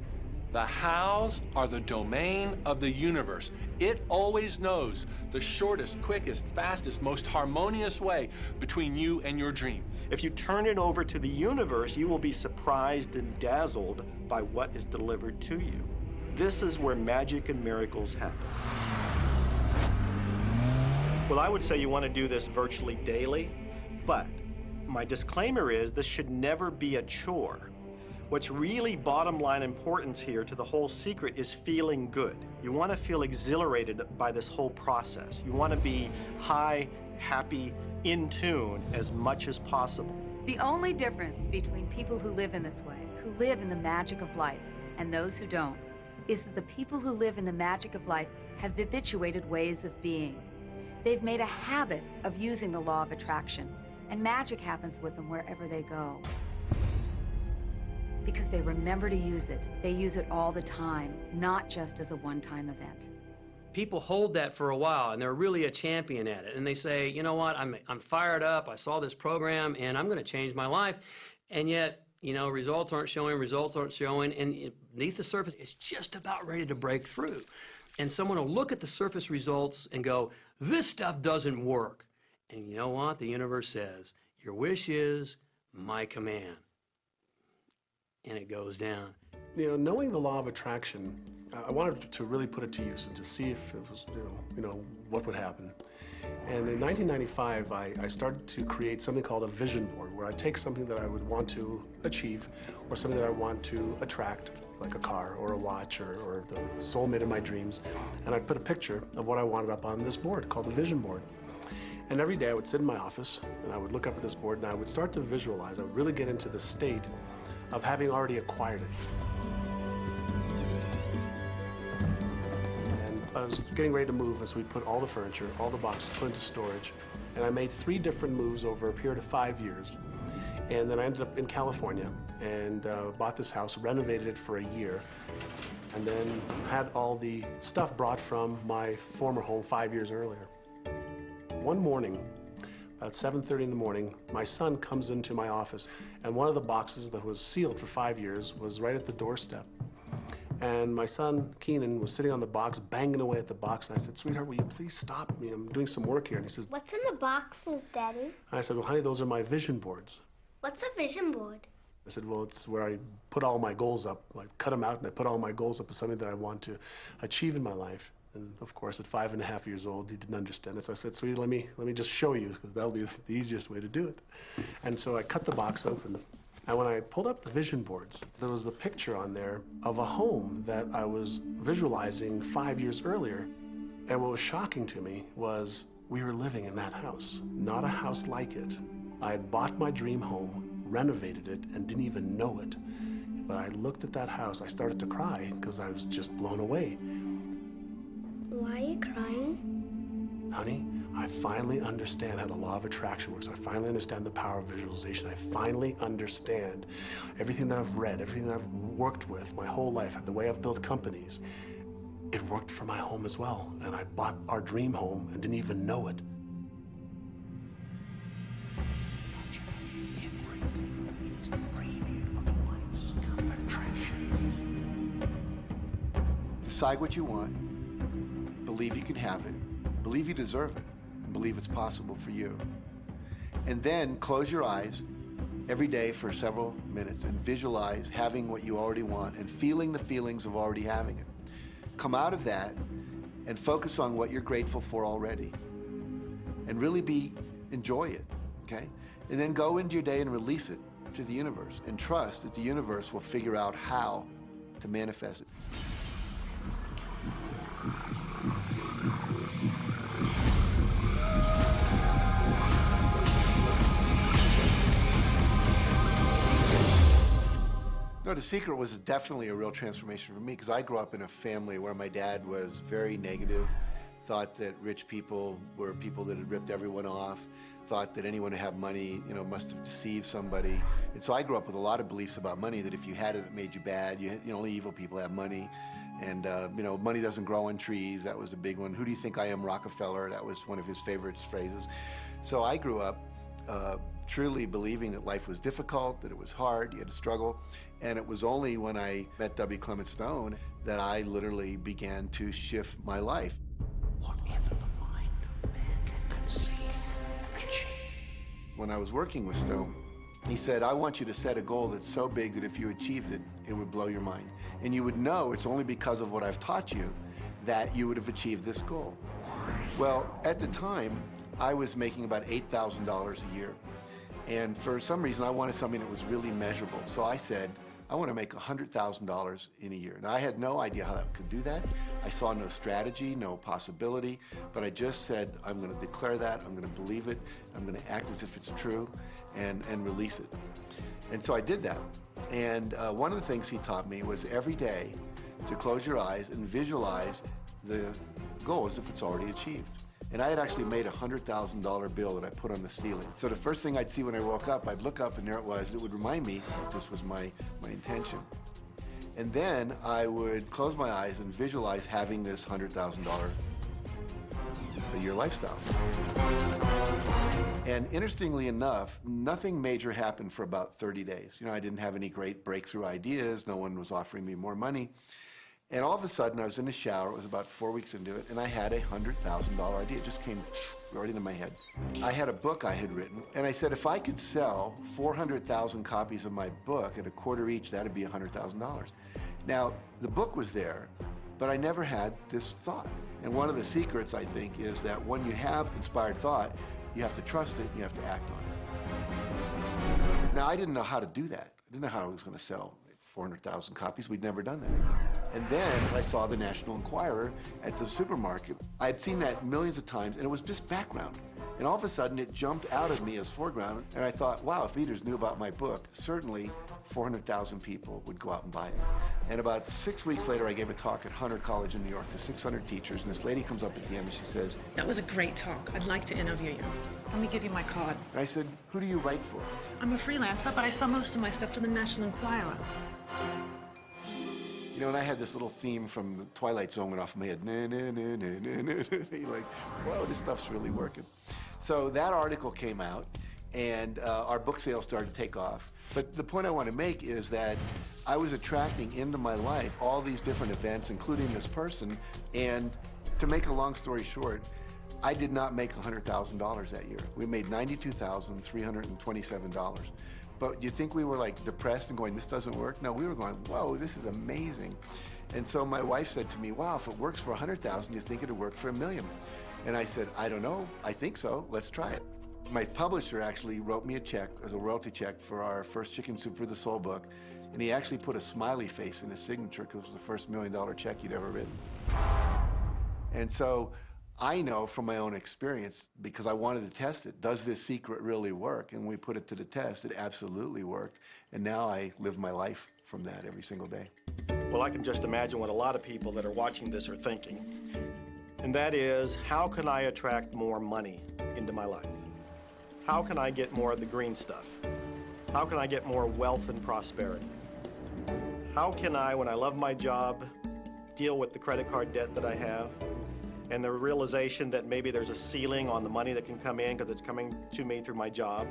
The hows are the domain of the universe. It always knows the shortest, quickest, fastest, most harmonious way between you and your dream. If you turn it over to the universe, you will be surprised and dazzled by what is delivered to you. This is where magic and miracles happen. Well, I would say you want to do this virtually daily, but my disclaimer is this should never be a chore. What's really bottom line importance here to the whole secret is feeling good. You want to feel exhilarated by this whole process. You want to be high, happy, in tune as much as possible. The only difference between people who live in this way, who live in the magic of life, and those who don't, is that the people who live in the magic of life have habituated ways of being. They've made a habit of using the law of attraction, and magic happens with them wherever they go. Because they remember to use it. They use it all the time, not just as a one-time event. People hold that for a while, and they're really a champion at it. And they say, you know what, I'm fired up, I saw this program, and I'm going to change my life. And yet, you know, results aren't showing, and beneath the surface, it's just about ready to break through. And someone will look at the surface results and go, this stuff doesn't work. And you know what? The universe says, your wish is my command. And it goes down. You know, knowing the law of attraction, I wanted to really put it to use and to see if it was, you know, what would happen. And in 1995, I started to create something called a vision board, where I take something that I would want to achieve, or something that I want to attract, like a car or a watch or the soulmate of my dreams, and I'd put a picture of what I wanted up on this board called the vision board. And every day I would sit in my office and I would look up at this board and I would start to visualize. I would really get into the state of having already acquired it. And I was getting ready to move as we put all the furniture, all the boxes put into storage. And I made 3 different moves over a period of 5 years. And then I ended up in California and bought this house, renovated it for a year, and then had all the stuff brought from my former home 5 years earlier. One morning, about 7:30 in the morning, my son comes into my office, and one of the boxes that was sealed for 5 years was right at the doorstep. And my son, Keenan, was sitting on the box, banging away at the box, and I said, sweetheart, will you please stop me? I'm doing some work here. And he says, what's in the boxes, Daddy? And I said, well, honey, those are my vision boards. What's a vision board? I said, well, it's where I put all my goals up. I cut them out and I put all my goals up as something that I want to achieve in my life. And of course, at 5.5 years old, he didn't understand it. So I said, sweetie, let me just show you, because that'll be the easiest way to do it. And so I cut the box open. And when I pulled up the vision boards, there was a picture on there of a home that I was visualizing 5 years earlier. And what was shocking to me was we were living in that house, not a house like it. I had bought my dream home, renovated it, and didn't even know it. But I looked at that house, I started to cry because I was just blown away. Why are you crying? Honey, I finally understand how the law of attraction works. I finally understand the power of visualization. I finally understand everything that I've read, everything that I've worked with my whole life, the way I've built companies. It worked for my home as well. And I bought our dream home and didn't even know it. Is the preview of life's attraction. decide what you want, believe you can have it, believe you deserve it, and believe it's possible for you. And then close your eyes every day for several minutes and visualize having what you already want and feeling the feelings of already having it. Come out of that and focus on what you're grateful for already. And really enjoy it, okay? And then go into your day and release it to the universe and trust that the universe will figure out how to manifest it. No, The Secret was definitely a real transformation for me because I grew up in a family where my dad was very negative, thought that rich people were people that had ripped everyone off, thought that anyone who had money, must have deceived somebody. And so I grew up with a lot of beliefs about money, that if you had it, it made you bad. Only evil people have money. And, money doesn't grow on trees. That was a big one. Who do you think I am, Rockefeller? That was one of his favorite phrases. So I grew up truly believing that life was difficult, that it was hard, you had to struggle. And it was only when I met W. Clement Stone that I literally began to shift my life. Whatever the mind of man can conceive, achieve. When I was working with Stone, he said, I want you to set a goal that's so big that if you achieved it, it would blow your mind. And you would know it's only because of what I've taught you that you would have achieved this goal. Well, at the time, I was making about $8,000 a year. And for some reason, I wanted something that was really measurable. So I said, I want to make $100,000 in a year. Now, I had no idea how I could do that. I saw no strategy, no possibility, but I just said, I'm going to declare that, I'm going to believe it, I'm going to act as if it's true, and release it. And so I did that. And one of the things he taught me was every day to close your eyes and visualize the goal as if it's already achieved. And I had actually made a $100,000 bill that I put on the ceiling. So the first thing I'd see when I woke up, I'd look up and there it was. It would remind me that this was my intention. And then I would close my eyes and visualize having this $100,000 a year lifestyle. And interestingly enough, nothing major happened for about 30 days. I didn't have any great breakthrough ideas. No one was offering me more money. And all of a sudden, I was in the shower. It was about 4 weeks into it, and I had a $100,000 idea. It just came right into my head. I had a book I had written, and I said, if I could sell 400,000 copies of my book at $0.25 each, that'd be $100,000. Now, the book was there, but I never had this thought. And one of the secrets, I think, is that when you have inspired thought, you have to trust it, and you have to act on it. Now, I didn't know how to do that. I didn't know how I was going to sell 400,000 copies. We'd never done that. And then I saw the National Enquirer at the supermarket. I had seen that millions of times, and it was just background. And all of a sudden, it jumped out of me as foreground, and I thought, wow, if readers knew about my book, certainly 400,000 people would go out and buy it. And about 6 weeks later, I gave a talk at Hunter College in New York to 600 teachers, and this lady comes up at the end and she says, that was a great talk. I'd like to interview you. Let me give you my card. And I said, who do you write for? I'm a freelancer, but I sell most of my stuff to the National Enquirer. And I had this little theme from the Twilight Zone went off in my head. Na, na, na, na, na, na, na. You're like, whoa, this stuff's really working. So that article came out, and our book sales started to take off. But the point I want to make is that I was attracting into my life all these different events, including this person. And to make a long story short, I did not make $100,000 that year. We made $92,327. But you think we were like depressed and going, this doesn't work? No, we were going, whoa, this is amazing. And so my wife said to me, wow, if it works for 100,000, you think it'll work for $1 million? And I said, I don't know. I think so. Let's try it. My publisher actually wrote me a check as a royalty check for our first Chicken Soup for the Soul book. And he actually put a smiley face in his signature because it was the first $1 million check he'd ever written. And so I know from my own experience, because I wanted to test it, does this secret really work? And we put it to the test. It absolutely worked. And now I live my life from that every single day. Well, I can just imagine what a lot of people that are watching this are thinking. And that is, how can I attract more money into my life? How can I get more of the green stuff? How can I get more wealth and prosperity? How can I, when I love my job, deal with the credit card debt that I have? And the realization that maybe there's a ceiling on the money that can come in because it's coming to me through my job.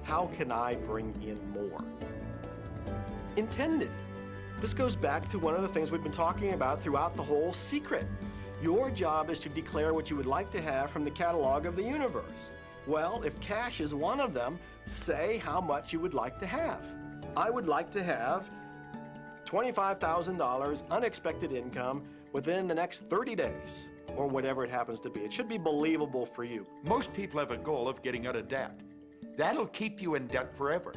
How can I bring in more? Intended. This goes back to one of the things we've been talking about throughout the whole secret. Your job is to declare what you would like to have from the catalog of the universe. Well, if cash is one of them, say how much you would like to have. I would like to have $25,000 unexpected income within the next 30 days, or whatever it happens to be. It should be believable for you. Most people have a goal of getting out of debt. That'll keep you in debt forever.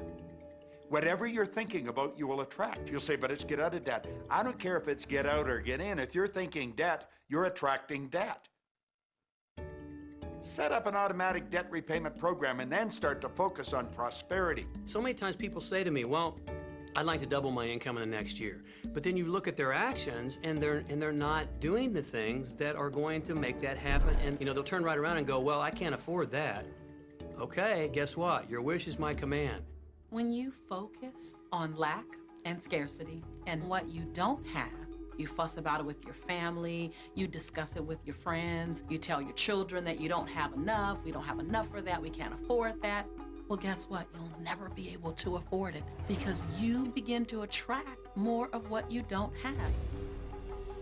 Whatever you're thinking about, you will attract. You'll say, but it's get out of debt. I don't care if it's get out or get in. If you're thinking debt, you're attracting debt. Set up an automatic debt repayment program and then start to focus on prosperity. So many times people say to me, well, I'd like to double my income in the next year. But then you look at their actions and they're not doing the things that are going to make that happen. And they'll turn right around and go, well, I can't afford that. Okay, guess what? Your wish is my command. When you focus on lack and scarcity and what you don't have, you fuss about it with your family, you discuss it with your friends, you tell your children that you don't have enough, we don't have enough for that, we can't afford that. Well, guess what? You'll never be able to afford it because you begin to attract more of what you don't have.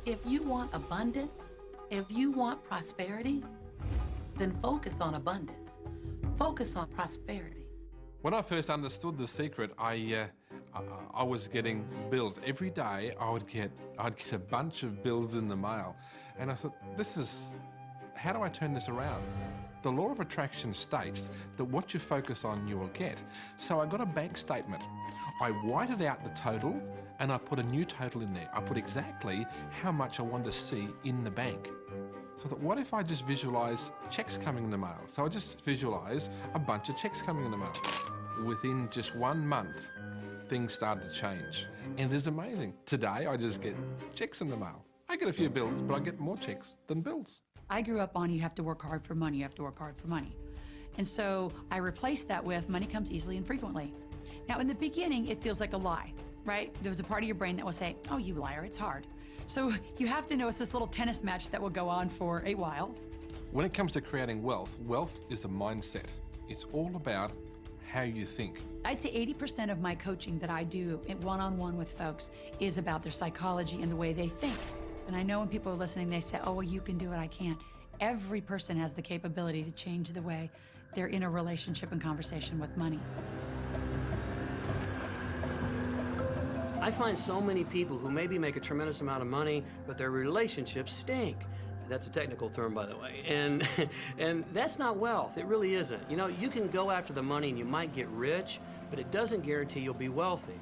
If you want abundance, if you want prosperity, then focus on abundance. Focus on prosperity. When I first understood the secret, I was getting bills. Every day I'd get a bunch of bills in the mail. And I thought, how do I turn this around? The law of attraction states that what you focus on, you will get. So I got a bank statement. I whited out the total and I put a new total in there. I put exactly how much I wanted to see in the bank. So I thought, what if I just visualize checks coming in the mail? So I just visualize a bunch of checks coming in the mail. Within just 1 month, things started to change. And it is amazing. Today, I just get checks in the mail. I get a few bills, but I get more checks than bills. I grew up on you have to work hard for money, you have to work hard for money. And so I replaced that with money comes easily and frequently. Now, in the beginning, it feels like a lie, right? There was a part of your brain that will say, oh, you liar, it's hard. So you have to know it's this little tennis match that will go on for a while. When it comes to creating wealth, wealth is a mindset. It's all about how you think. I'd say 80% of my coaching that I do one-on-one with folks is about their psychology and the way they think. And I know when people are listening, they say, oh, well, you can do it, I can't. Every person has the capability to change the way they're in a relationship and conversation with money. I find so many people who maybe make a tremendous amount of money, but their relationships stink. That's a technical term, by the way. And that's not wealth. It really isn't. You can go after the money and you might get rich, but it doesn't guarantee you'll be wealthy.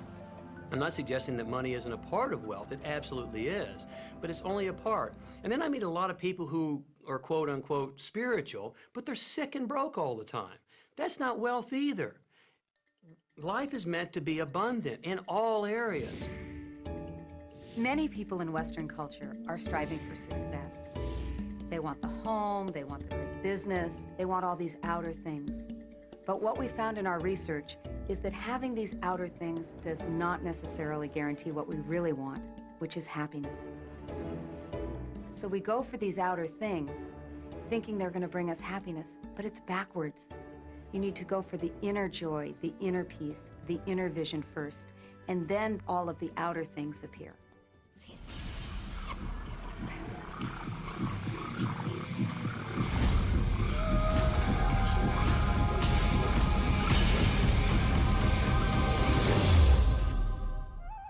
I'm not suggesting that money isn't a part of wealth. It absolutely is, but it's only a part. And then I meet a lot of people who are quote unquote spiritual, but they're sick and broke all the time. That's not wealth either. Life is meant to be abundant in all areas. Many people in Western culture are striving for success. They want the home, they want the great business, they want all these outer things. But what we found in our research is that having these outer things does not necessarily guarantee what we really want, which is happiness. So we go for these outer things, thinking they're going to bring us happiness, but it's backwards. You need to go for the inner joy, the inner peace, the inner vision first, and then all of the outer things appear.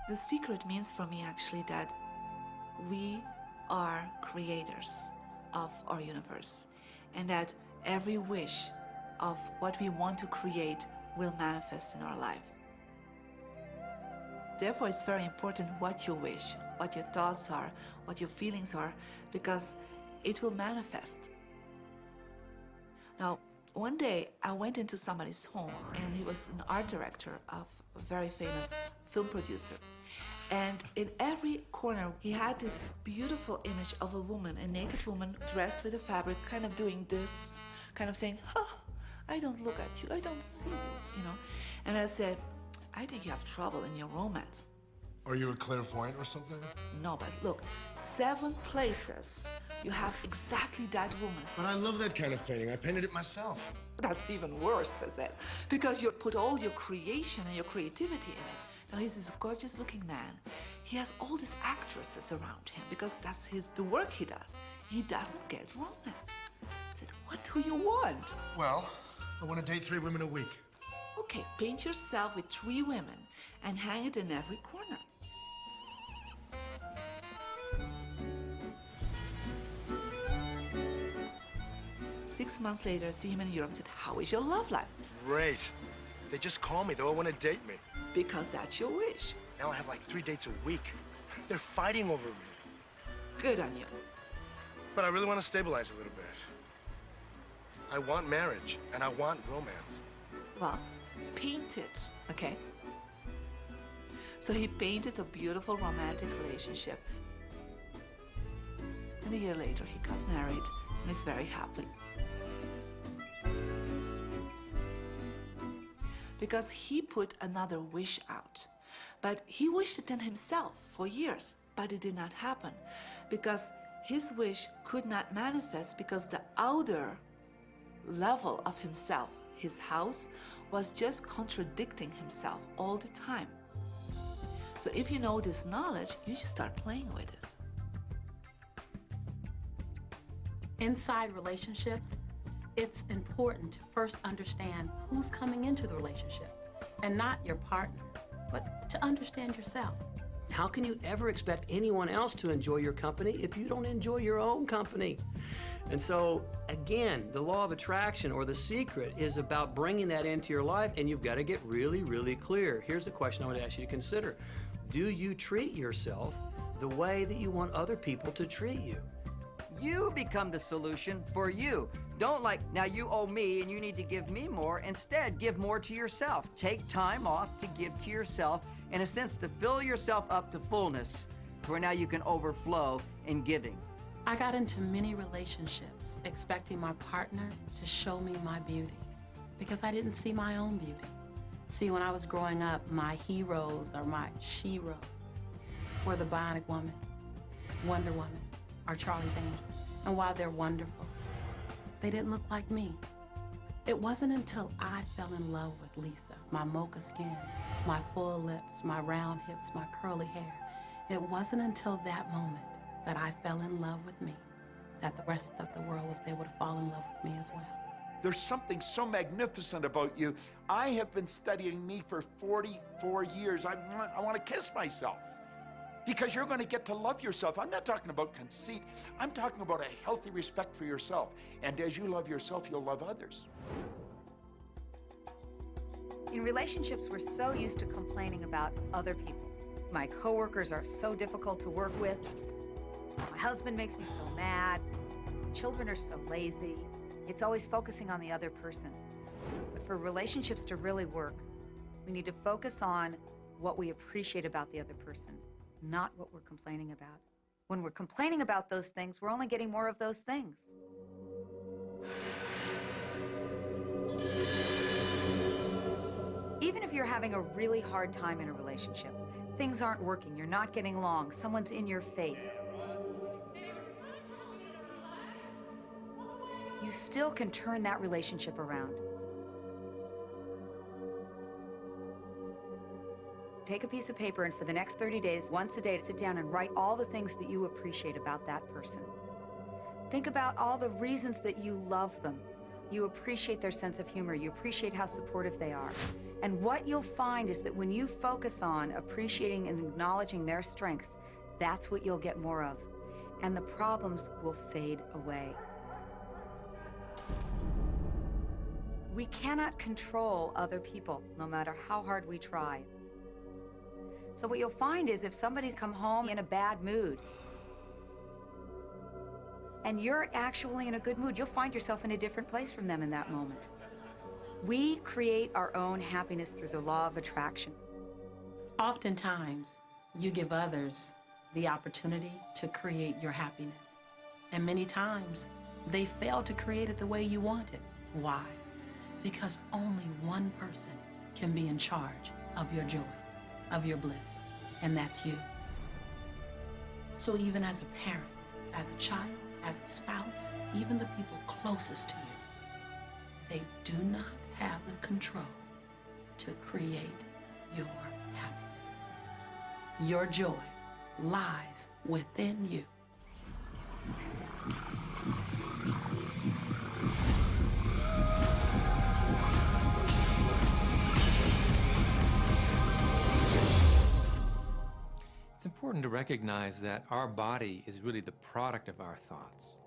The secret means for me actually that we are creators of our universe, and that every wish of what we want to create will manifest in our life. Therefore, it's very important what you wish, what your thoughts are, what your feelings are, because it will manifest. Now, one day I went into somebody's home, and he was an art director of a very famous film producer. And in every corner, he had this beautiful image of a woman, a naked woman dressed with a fabric, kind of doing this, kind of saying, oh, I don't look at you, I don't see you, And I said, I think you have trouble in your romance. Are you a clairvoyant or something? No, but look, 7 places you have exactly that woman. But I love that kind of painting. I painted it myself. That's even worse, I said, because you put all your creation and your creativity in it. Now, he's this gorgeous-looking man. he has all these actresses around him because that's the work he does. He doesn't get romance. I said, what do you want? Well, I want to date 3 women a week. Okay, paint yourself with 3 women and hang it in every corner. Six months later, I see him in Europe and said, how is your love life? Great. They just call me. They all want to date me. Because that's your wish. Now I have like 3 dates a week. They're fighting over me. Good on you. But I really want to stabilize a little bit. I want marriage, and I want romance. Well, paint it, okay? So he painted a beautiful romantic relationship. And a year later, he got married and is very happy. Because he put another wish out. But he wished it in himself for years, but it did not happen. Because his wish could not manifest because the outer level of himself, his house, was just contradicting himself all the time. So if you know this knowledge, you should start playing with it. Inside relationships, it's important to first understand who's coming into the relationship, and not your partner, but to understand yourself. How can you ever expect anyone else to enjoy your company if you don't enjoy your own company? And so, again, the law of attraction, or the secret, is about bringing that into your life, and you've got to get really, really clear. Here's the question I would ask you to consider. Do you treat yourself the way that you want other people to treat you? You become the solution for you. Don't now you owe me and you need to give me more. Instead, give more to yourself. Take time off to give to yourself, in a sense, to fill yourself up to fullness, to where now you can overflow in giving. I got into many relationships expecting my partner to show me my beauty because I didn't see my own beauty. See, when I was growing up, my heroes or my she-ros were the Bionic Woman, Wonder Woman, or Charlie's Angels. And while they're wonderful, they didn't look like me. It wasn't until I fell in love with Lisa, my mocha skin, my full lips, my round hips, my curly hair. It wasn't until that moment that I fell in love with me that the rest of the world was able to fall in love with me as well. There's something so magnificent about you. I have been studying me for 44 years. I want to kiss myself. Because you're going to get to love yourself. I'm not talking about conceit. I'm talking about a healthy respect for yourself. And as you love yourself, you'll love others. In relationships, we're so used to complaining about other people. My coworkers are so difficult to work with. My husband makes me so mad. Children are so lazy. It's always focusing on the other person. But for relationships to really work, we need to focus on what we appreciate about the other person, not what we're complaining about. When we're complaining about those things, we're only getting more of those things. Even if you're having a really hard time in a relationship, things aren't working, you're not getting along, someone's in your face, you still can turn that relationship around. Take a piece of paper and for the next 30 days, once a day, sit down and write all the things that you appreciate about that person. Think about all the reasons that you love them. You appreciate their sense of humor. You appreciate how supportive they are. And what you'll find is that when you focus on appreciating and acknowledging their strengths, that's what you'll get more of. And the problems will fade away. We cannot control other people, no matter how hard we try. So what you'll find is if somebody's come home in a bad mood, and you're actually in a good mood, you'll find yourself in a different place from them in that moment. We create our own happiness through the law of attraction. Oftentimes, you give others the opportunity to create your happiness. And many times, they fail to create it the way you want it. Why? Because only one person can be in charge of your joy, of your bliss, and that's you. So even as a parent, as a child, as a spouse, even the people closest to you, they do not have the control to create your happiness. Your joy lies within you. It's important to recognize that our body is really the product of our thoughts.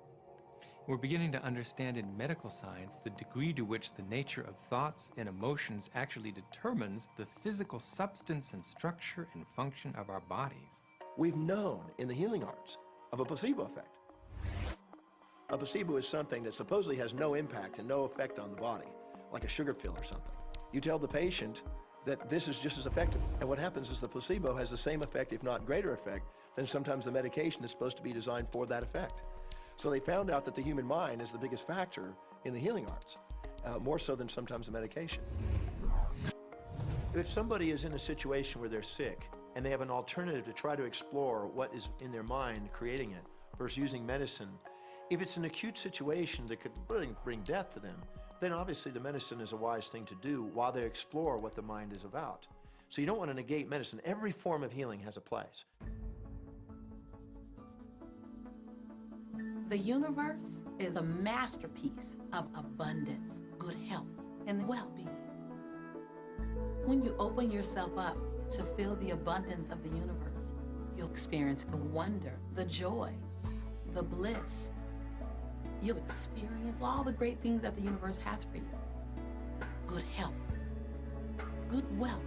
We're beginning to understand in medical science the degree to which the nature of thoughts and emotions actually determines the physical substance and structure and function of our bodies. We've known in the healing arts of a placebo effect. A placebo is something that supposedly has no impact and no effect on the body, like a sugar pill or something. You tell the patient that this is just as effective. And what happens is the placebo has the same effect, if not greater effect, than sometimes the medication is supposed to be designed for that effect. So they found out that the human mind is the biggest factor in the healing arts, more so than sometimes the medication. If somebody is in a situation where they're sick and they have an alternative to try to explore what is in their mind creating it versus using medicine, if it's an acute situation that could really bring death to them, then obviously the medicine is a wise thing to do while they explore what the mind is about. So you don't want to negate medicine. Every form of healing has a place. The universe is a masterpiece of abundance, good health, and well-being. When you open yourself up to feel the abundance of the universe, you'll experience the wonder, the joy, the bliss. You'll experience all the great things that the universe has for you. Good health, good wealth,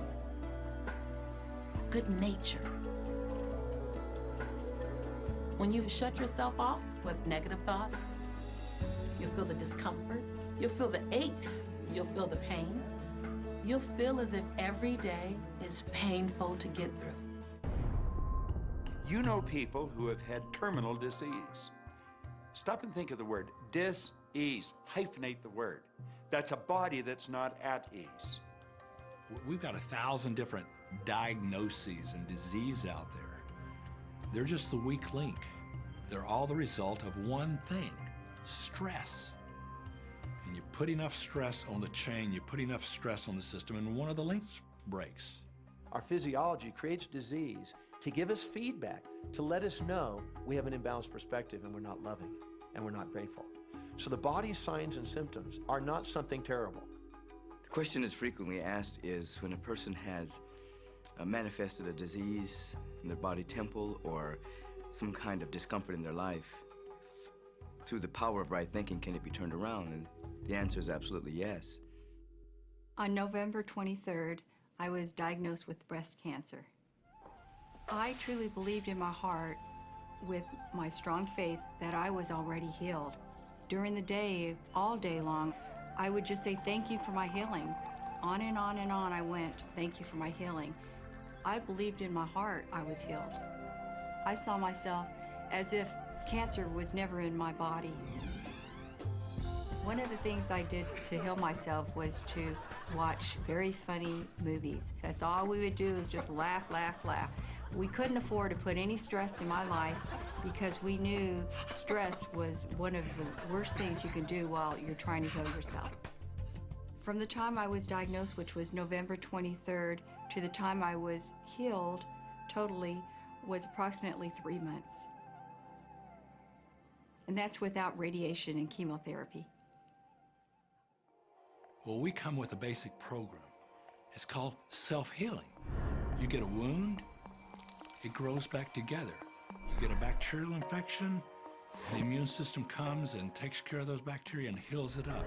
good nature. When you shut yourself off with negative thoughts, you'll feel the discomfort, you'll feel the aches, you'll feel the pain. You'll feel as if every day is painful to get through. You know people who have had terminal disease. Stop and think of the word dis-ease. Hyphenate the word. That's a body that's not at ease. We've got 1,000 different diagnoses and disease out there. They're just the weak link. They're all the result of one thing, stress. And you put enough stress on the chain, you put enough stress on the system, and one of the links breaks. Our physiology creates disease to give us feedback, to let us know we have an imbalanced perspective and we're not loving and we're not grateful. So the body's signs and symptoms are not something terrible. The question that's frequently asked is when a person has manifested a disease in their body temple or some kind of discomfort in their life, through the power of right thinking, can it be turned around? And the answer is absolutely yes. On November 23rd, I was diagnosed with breast cancer. I truly believed in my heart, with my strong faith, that I was already healed. During the day, all day long, I would just say, thank you for my healing. On and on and on I went, thank you for my healing. I believed in my heart I was healed. I saw myself as if cancer was never in my body. One of the things I did to heal myself was to watch very funny movies. That's all we would do is just laugh, laugh, laugh. We couldn't afford to put any stress in my life because we knew stress was one of the worst things you can do while you're trying to heal yourself. From the time I was diagnosed, which was November 23rd, to the time I was healed totally was approximately 3 months. And that's without radiation and chemotherapy. Well, we come with a basic program. It's called self-healing. You get a wound, it grows back together. You get a bacterial infection, the immune system comes and takes care of those bacteria and heals it up.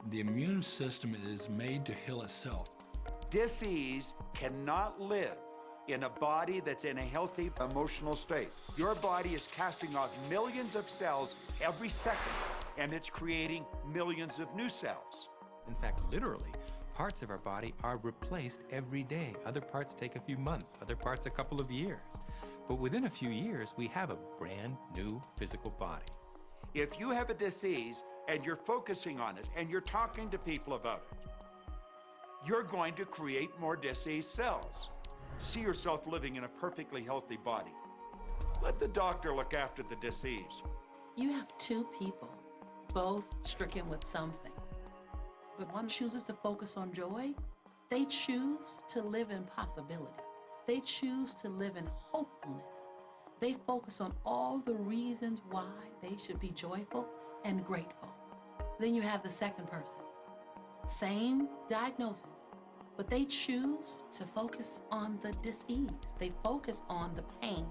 The immune system is made to heal itself. Dis-ease cannot live in a body that's in a healthy emotional state. Your body is casting off millions of cells every second, and it's creating millions of new cells. In fact, literally, parts of our body are replaced every day. Other parts take a few months, other parts a couple of years. But within a few years, we have a brand new physical body. If you have a disease and you're focusing on it and you're talking to people about it, you're going to create more disease cells. See yourself living in a perfectly healthy body. Let the doctor look after the disease. You have two people, both stricken with something. But one chooses to focus on joy, they choose to live in possibility. They choose to live in hopefulness. They focus on all the reasons why they should be joyful and grateful. Then you have the second person. Same diagnosis, but they choose to focus on the dis-ease. They focus on the pain.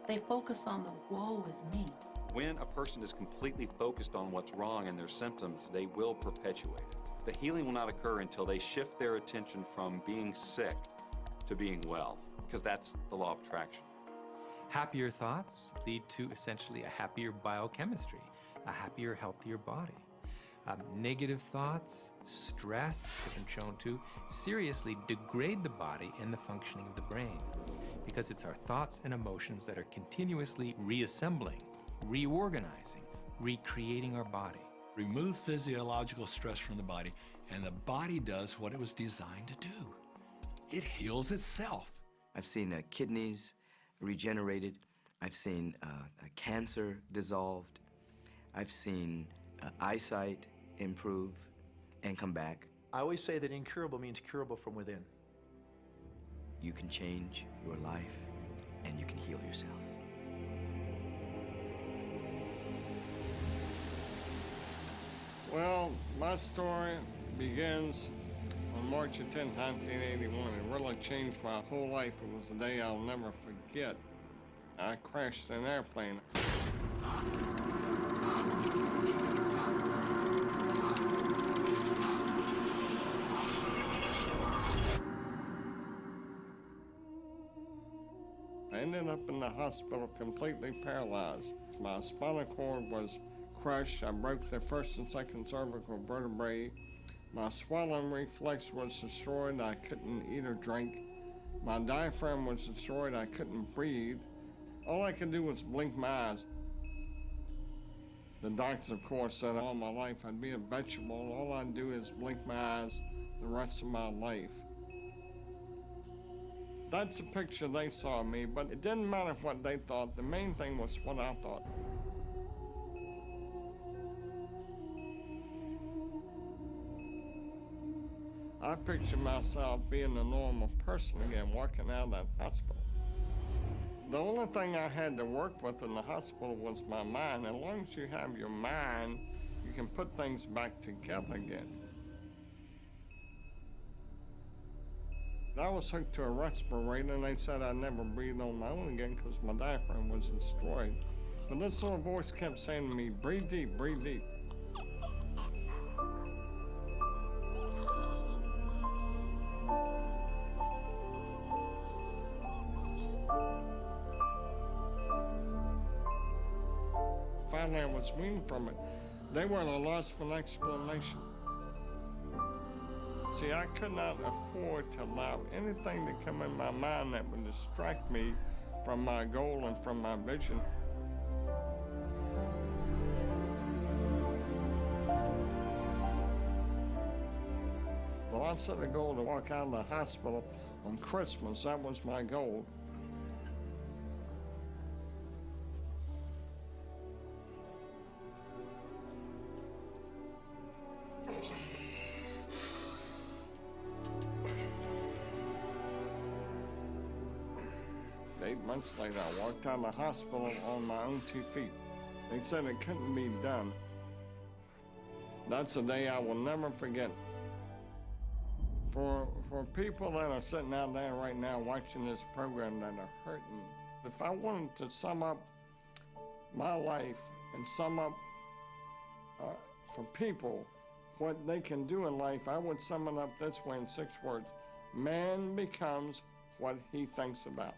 They focus on the woe is me. When a person is completely focused on what's wrong in their symptoms, they will perpetuate it. The healing will not occur until they shift their attention from being sick to being well, because that's the law of attraction. Happier thoughts lead to essentially a happier biochemistry, a happier, healthier body. Negative thoughts, stress, has been shown to seriously degrade the body and the functioning of the brain, because it's our thoughts and emotions that are continuously reassembling, reorganizing, recreating our body. Remove physiological stress from the body, and the body does what it was designed to do. It heals itself. I've seen kidneys regenerated. I've seen cancer dissolved. I've seen eyesight improve and come back. I always say that incurable means curable from within. You can change your life, and you can heal yourself. Well, my story begins on March 10, 1981. It really changed my whole life. It was a day I'll never forget. I crashed an airplane. I ended up in the hospital completely paralyzed. My spinal cord was crushed. I broke the first and second cervical vertebrae. My swallowing reflex was destroyed. I couldn't eat or drink. My diaphragm was destroyed. I couldn't breathe. All I could do was blink my eyes. The doctors, of course, said all my life I'd be a vegetable. All I'd do is blink my eyes the rest of my life. That's the picture they saw of me, but it didn't matter what they thought. The main thing was what I thought. I pictured myself being a normal person again, walking out of that hospital. The only thing I had to work with in the hospital was my mind. As long as you have your mind, you can put things back together again. I was hooked to a respirator, and they said I'd never breathe on my own again because my diaphragm was destroyed. But this little voice kept saying to me, breathe deep, breathe deep. Finally, I was weaned from it. They were at a loss for an explanation. See, I could not afford to allow anything to come in my mind that would distract me from my goal and from my vision. Well, I set a goal to walk out of the hospital on Christmas. That was my goal. Months later, I walked out of the hospital on my own 2 feet. They said it couldn't be done. That's a day I will never forget. For people that are sitting out there right now watching this program that are hurting, if I wanted to sum up my life and sum up for people what they can do in life, I would sum it up this way in 6 words. Man becomes what he thinks about.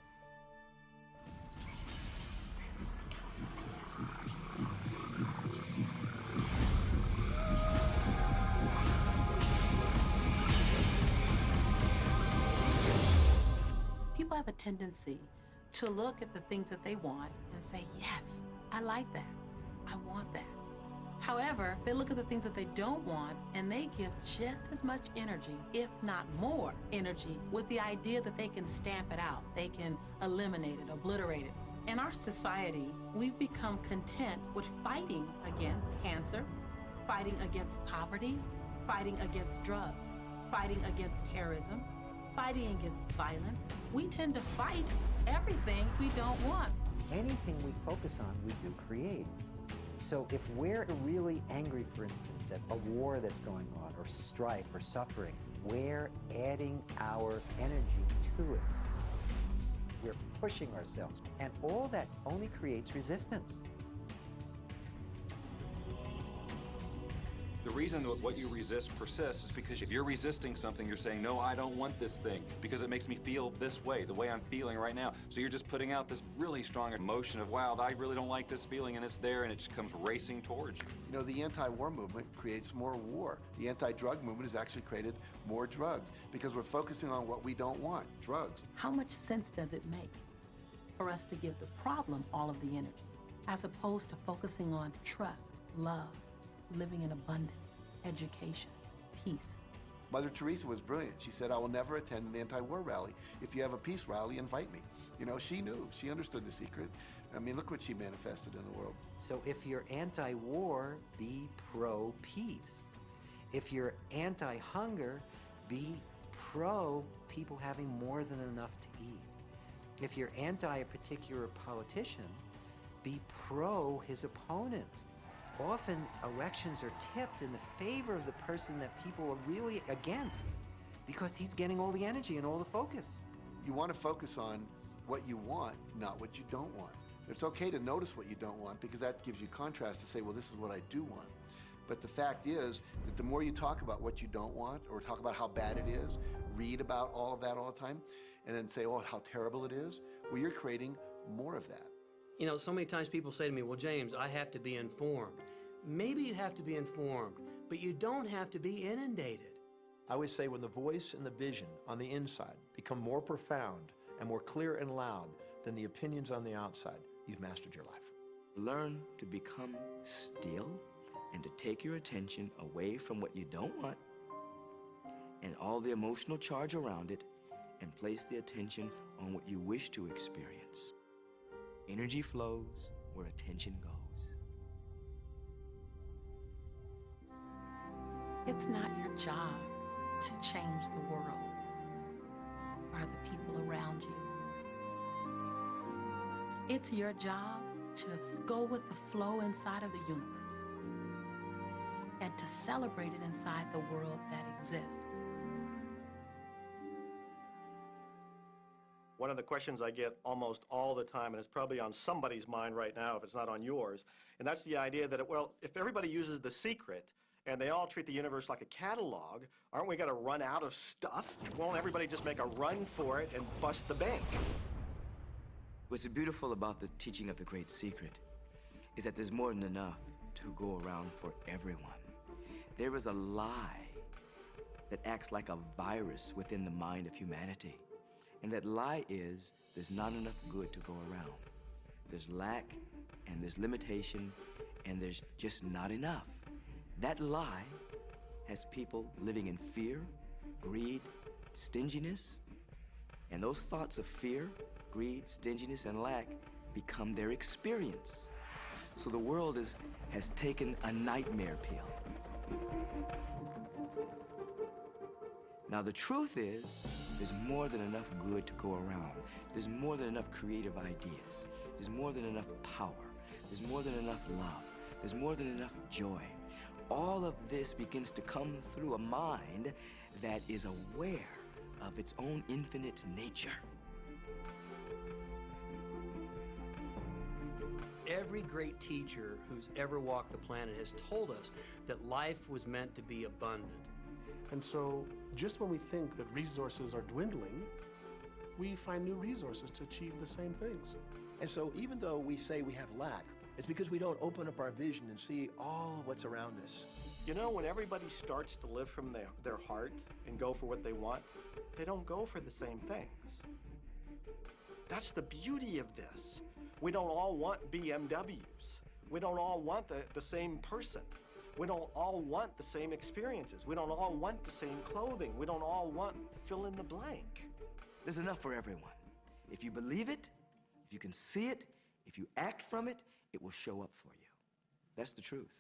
People have a tendency to look at the things that they want and say, yes, I like that. I want that. However, they look at the things that they don't want and they give just as much energy, if not more energy, with the idea that they can stamp it out. They can eliminate it, obliterate it. In our society, we've become content with fighting against cancer, fighting against poverty, fighting against drugs, fighting against terrorism, fighting against violence. We tend to fight everything we don't want. Anything we focus on, we do create. So if we're really angry, for instance, at a war that's going on, or strife, or suffering, we're adding our energy to it. We're pushing ourselves. And all that only creates resistance. The reason that what you resist persists is because if you're resisting something, you're saying, no, I don't want this thing because it makes me feel this way, the way I'm feeling right now. So you're just putting out this really strong emotion of, wow, I really don't like this feeling, and it's there, and it just comes racing towards you. You know, the anti-war movement creates more war. The anti-drug movement has actually created more drugs because we're focusing on what we don't want, drugs. How much sense does it make for us to give the problem all of the energy, as opposed to focusing on trust, love, living in abundance, education, peace? Mother Teresa was brilliant. She said, I will never attend an anti-war rally. If you have a peace rally, invite me. You know, she knew. She understood the secret. I mean, look what she manifested in the world. So if you're anti-war, be pro-peace. If you're anti-hunger, be pro people having more than enough to eat. If you're anti a particular politician, be pro his opponent. Often elections are tipped in the favor of the person that people are really against because he's getting all the energy and all the focus. You want to focus on what you want, not what you don't want. It's okay to notice what you don't want because that gives you contrast to say, well, this is what I do want. But the fact is that the more you talk about what you don't want or talk about how bad it is, read about all of that all the time, and then say, oh, how terrible it is, well, you're creating more of that. You know, so many times people say to me, well, James, I have to be informed. Maybe you have to be informed, but you don't have to be inundated. I always say when the voice and the vision on the inside become more profound and more clear and loud than the opinions on the outside, you've mastered your life. Learn to become still and to take your attention away from what you don't want and all the emotional charge around it and place the attention on what you wish to experience. Energy flows where attention goes. It's not your job to change the world or the people around you. It's your job to go with the flow inside of the universe and to celebrate it inside the world that exists. One of the questions I get almost all the time, and it's probably on somebody's mind right now if it's not on yours, and that's the idea that, well, if everybody uses The Secret and they all treat the universe like a catalog, aren't we going to run out of stuff? Won't everybody just make a run for it and bust the bank? What's beautiful about the teaching of the Great Secret is that there's more than enough to go around for everyone. There is a lie that acts like a virus within the mind of humanity. And that lie is there's not enough good to go around. There's lack, and there's limitation, and there's just not enough. That lie has people living in fear, greed, stinginess, and those thoughts of fear, greed, stinginess, and lack become their experience. So the world has taken a nightmare pill. Now the truth is, there's more than enough good to go around. There's more than enough creative ideas. There's more than enough power. There's more than enough love. There's more than enough joy. All of this begins to come through a mind that is aware of its own infinite nature. Every great teacher who's ever walked the planet has told us that life was meant to be abundant. And so just when we think that resources are dwindling, we find new resources to achieve the same things. And so even though we say we have lack, it's because we don't open up our vision and see all what's around us. You know, when everybody starts to live from their heart and go for what they want, they don't go for the same things. That's the beauty of this. We don't all want BMWs. We don't all want the same person. We don't all want the same experiences. We don't all want the same clothing. We don't all want fill in the blank. There's enough for everyone. If you believe it, if you can see it, if you act from it, it will show up for you. That's the truth.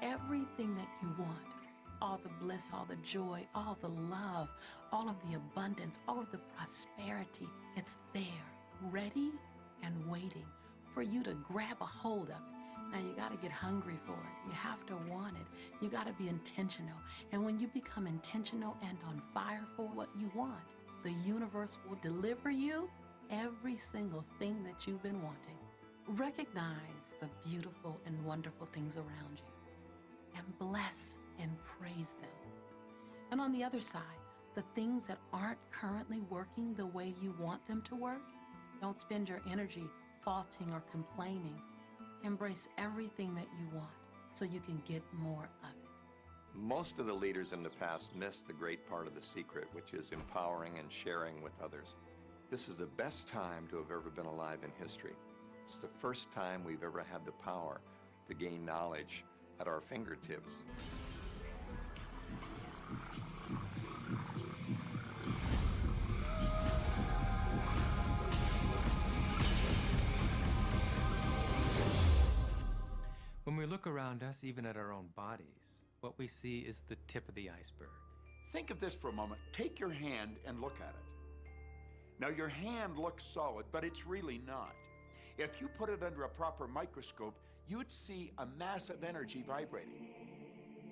Everything that you want all the bliss, all the joy, all the love, all of the abundance, all of the prosperity. It's there, ready and waiting for you to grab a hold of it. Now, you got to get hungry for it. You have to want it. You got to be intentional. And when you become intentional and on fire for what you want, the universe will deliver you every single thing that you've been wanting. Recognize the beautiful and wonderful things around you and bless and praise them. And on the other side, the things that aren't currently working the way you want them to work, don't spend your energy faulting or complaining. Embrace everything that you want so you can get more of it. Most of the leaders in the past missed the great part of the secret, which is empowering and sharing with others. This is the best time to have ever been alive in history. It's the first time we've ever had the power to gain knowledge at our fingertips. When we look around us, even at our own bodies, what we see is the tip of the iceberg. Think of this for a moment. Take your hand and look at it. Now, your hand looks solid, but it's really not. If you put it under a proper microscope, you'd see a mass of energy vibrating.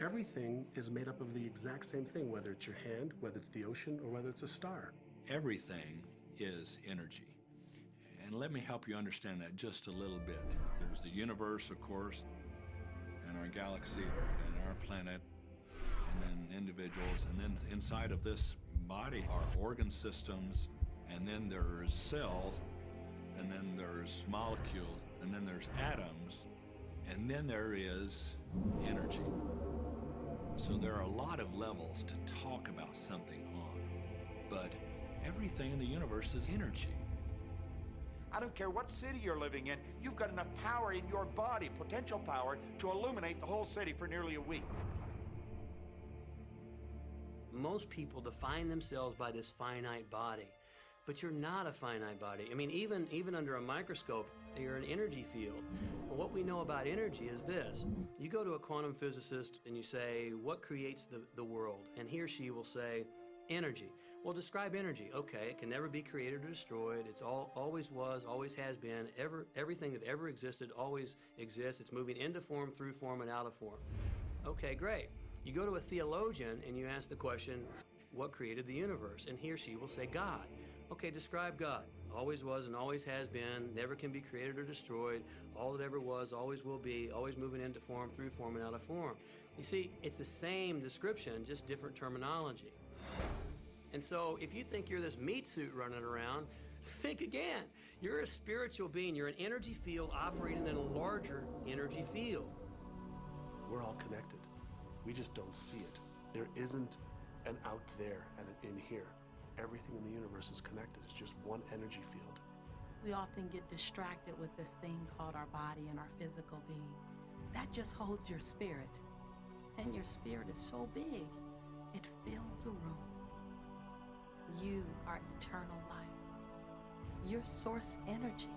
Everything is made up of the exact same thing, whether it's your hand, whether it's the ocean, or whether it's a star. Everything is energy. And let me help you understand that just a little bit. There's the universe, of course, and our galaxy, and our planet, and then individuals, and then inside of this body are organ systems, and then there's cells, and then there's molecules, and then there's atoms, and then there is energy. So there are a lot of levels to talk about something on, but everything in the universe is energy. I don't care what city you're living in, you've got enough power in your body, potential power, to illuminate the whole city for nearly a week. Most people define themselves by this finite body, but you're not a finite body. I mean, even under a microscope, you're an energy field. Well, what we know about energy is this. You go to a quantum physicist and you say, what creates the world? And he or she will say, energy. Well, describe energy. Okay, it can never be created or destroyed. It's always was, always has been. Everything that ever existed always exists. It's moving into form, through form, and out of form. Okay, great. You go to a theologian and you ask the question, what created the universe? And he or she will say, God. Okay, describe God. Always was and always has been, never can be created or destroyed, all that ever was, always will be, always moving into form, through form, and out of form. You see, it's the same description, just different terminology. And so if you think you're this meat suit running around, think again. You're a spiritual being. You're an energy field operating in a larger energy field. We're all connected. We just don't see it. There isn't an out there and an in here. Everything in the universe is connected. It's just one energy field. We often get distracted with this thing called our body and our physical being. That just holds your spirit. And your spirit is so big, it fills a room. You are eternal life. You're source energy.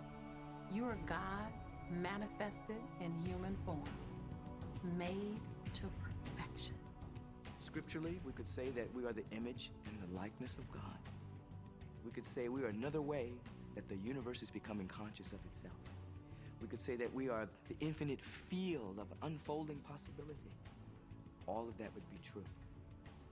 You are God manifested in human form, made to perfection. Scripturally, we could say that we are the image and the likeness of God. We could say we are another way that the universe is becoming conscious of itself. We could say that we are the infinite field of unfolding possibility. All of that would be true.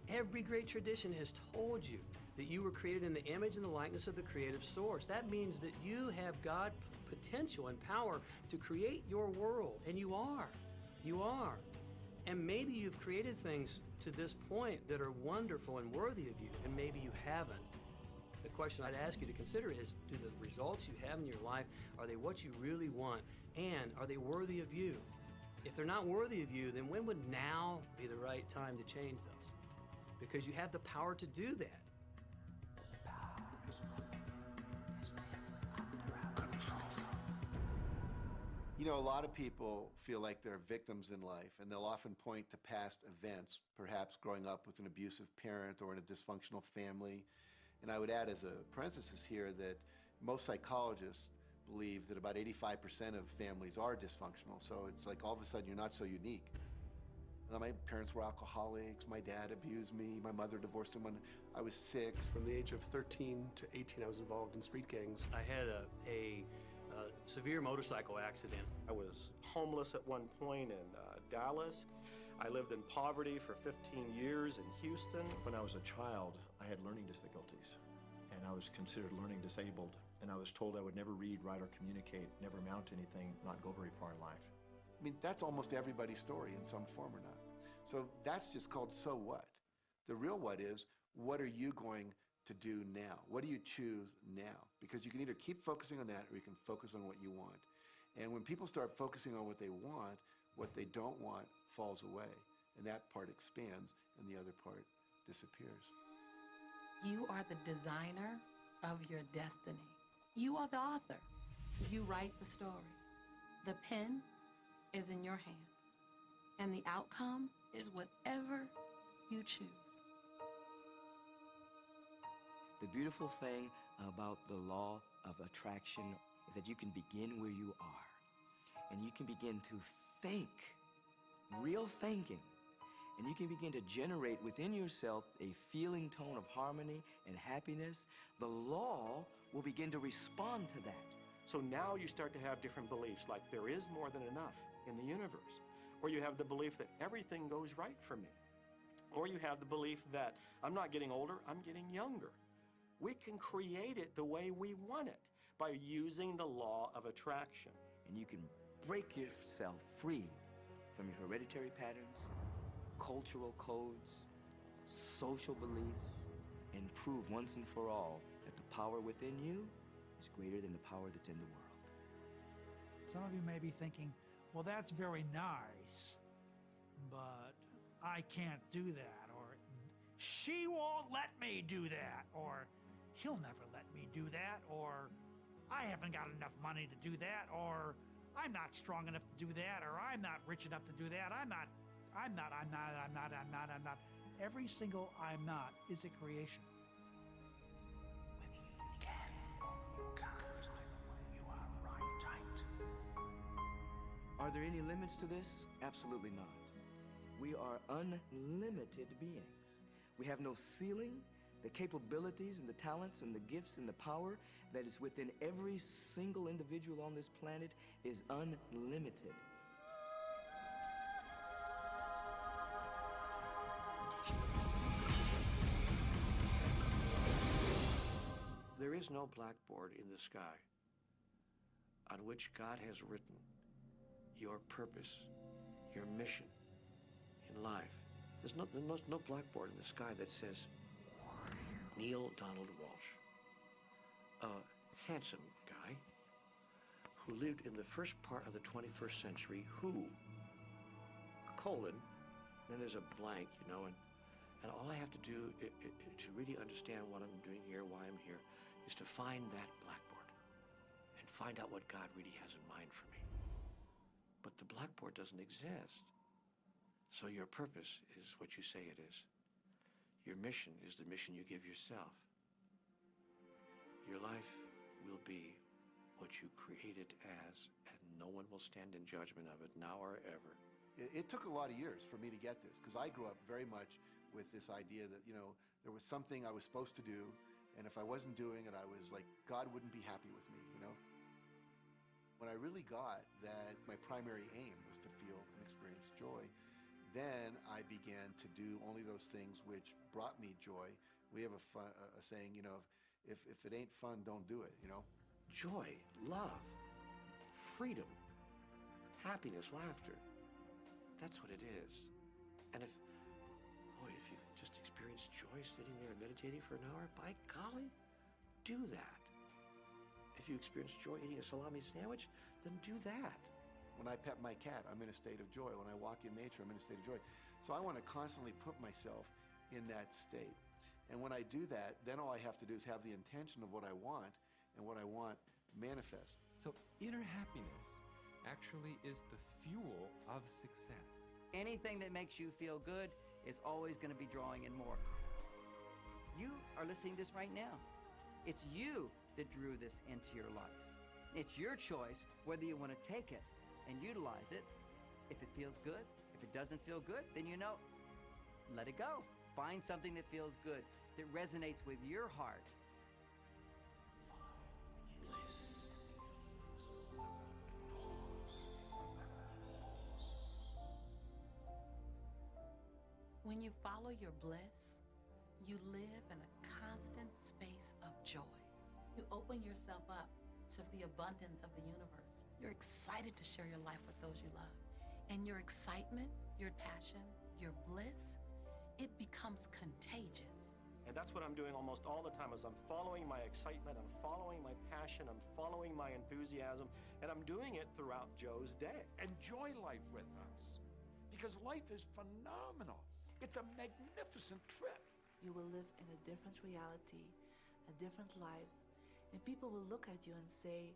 Every great tradition has told you that you were created in the image and the likeness of the creative source. That means that you have God potential and power to create your world, and you are. You are. And maybe you've created things to this point that are wonderful and worthy of you, and maybe you haven't. The question I'd ask you to consider is, do the results you have in your life, are they what you really want? And are they worthy of you? If they're not worthy of you, then when would now be the right time to change those? Because you have the power to do that. You know, a lot of people feel like they're victims in life, and they'll often point to past events, perhaps growing up with an abusive parent or in a dysfunctional family. And I would add as a parenthesis here that most psychologists believe that about 85% of families are dysfunctional, so it's like all of a sudden you're not so unique. My parents were alcoholics, my dad abused me, my mother divorced him when I was 6. From the age of 13 to 18, I was involved in street gangs. I had a severe motorcycle accident. I was homeless at one point in Dallas. I lived in poverty for 15 years in Houston. When I was a child, I had learning difficulties, and I was considered learning disabled, and I was told I would never read, write, or communicate, never amount to anything, not go very far in life. I mean, that's almost everybody's story in some form or not. So that's just called so what. The real what is, what are you going to do now? What do you choose now? Because you can either keep focusing on that or you can focus on what you want. And when people start focusing on what they don't want falls away. And that part expands and the other part disappears. You are the designer of your destiny. You are the author. You write the story. The pen is in your hand, and the outcome is whatever you choose. The beautiful thing about the law of attraction is that you can begin where you are, and you can begin to think, real thinking, and you can begin to generate within yourself a feeling tone of harmony and happiness. The law will begin to respond to that. So now you start to have different beliefs, like there is more than enough in the universe. Or you have the belief that everything goes right for me. Or you have the belief that I'm not getting older, I'm getting younger. We can create it the way we want it by using the law of attraction. And you can break yourself free from your hereditary patterns, cultural codes, social beliefs, and prove once and for all that the power within you is greater than the power that's in the world. Some of you may be thinking, well, that's very nice, but I can't do that, or she won't let me do that, or he'll never let me do that, or I haven't got enough money to do that, or I'm not strong enough to do that, or I'm not rich enough to do that, I'm not. Every single I'm not is a creation. Whether you can or you can't, you are right. Are there any limits to this? Absolutely not. We are unlimited beings. We have no ceiling. The capabilities and the talents and the gifts and the power that is within every single individual on this planet is unlimited. There is no blackboard in the sky on which God has written your purpose, your mission in life. There's no blackboard in the sky that says Neil Donald Walsh, a handsome guy who lived in the first part of the 21st century, who, colon, then there's a blank, you know, and all I have to do to really understand what I'm doing here, why I'm here, is to find that blackboard and find out what God really has in mind for me. But the blackboard doesn't exist. So your purpose is what you say it is. Your mission is the mission you give yourself. Your life will be what you create it as, and no one will stand in judgment of it now or ever. It took a lot of years for me to get this, because I grew up very much with this idea that, you know, there was something I was supposed to do, and if I wasn't doing it, I was like, God wouldn't be happy with me, you know? When I really got that my primary aim was to feel and experience joy, then I began to do only those things which brought me joy. We have a saying, you know, if it ain't fun, don't do it, you know? Joy, love, freedom, happiness, laughter. That's what it is. And if you've just experienced joy sitting there and meditating for an hour, by golly, do that. If you experience joy eating a salami sandwich, then do that. When I pet my cat, I'm in a state of joy. When I walk in nature, I'm in a state of joy. So I want to constantly put myself in that state. And when I do that, then all I have to do is have the intention of what I want, and what I want manifest. So inner happiness actually is the fuel of success. Anything that makes you feel good is always going to be drawing in more. You are listening to this right now. It's you that drew this into your life. It's your choice whether you want to take it and utilize it. If it feels good, if it doesn't feel good, then you know, let it go. Find something that feels good, that resonates with your heart. When you follow your bliss, you live in a constant space of joy. You open yourself up to the abundance of the universe. You're excited to share your life with those you love. And your excitement, your passion, your bliss, it becomes contagious. And that's what I'm doing almost all the time, is I'm following my excitement, I'm following my passion, I'm following my enthusiasm, and I'm doing it throughout Joe's day. Enjoy life with us, because life is phenomenal. It's a magnificent trip. You will live in a different reality, a different life, and people will look at you and say,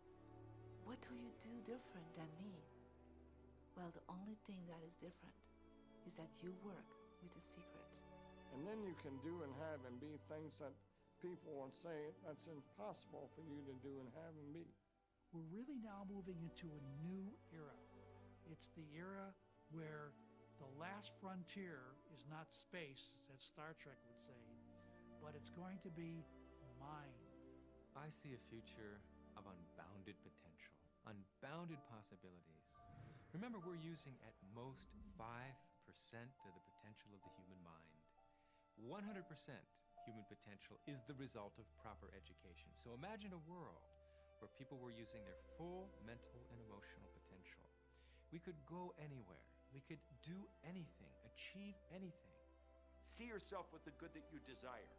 what do you do different than me? Well, the only thing that is different is that you work with a secret. And then you can do and have and be things that people will say that's impossible for you to do and have and be. We're really now moving into a new era. It's the era where the last frontier is not space, as Star Trek would say, but it's going to be mind. I see a future of unbounded potential, unbounded possibilities. Remember, we're using at most 5% of the potential of the human mind. 100% human potential is the result of proper education. So imagine a world where people were using their full mental and emotional potential. We could go anywhere. We could do anything, achieve anything. See yourself with the good that you desire.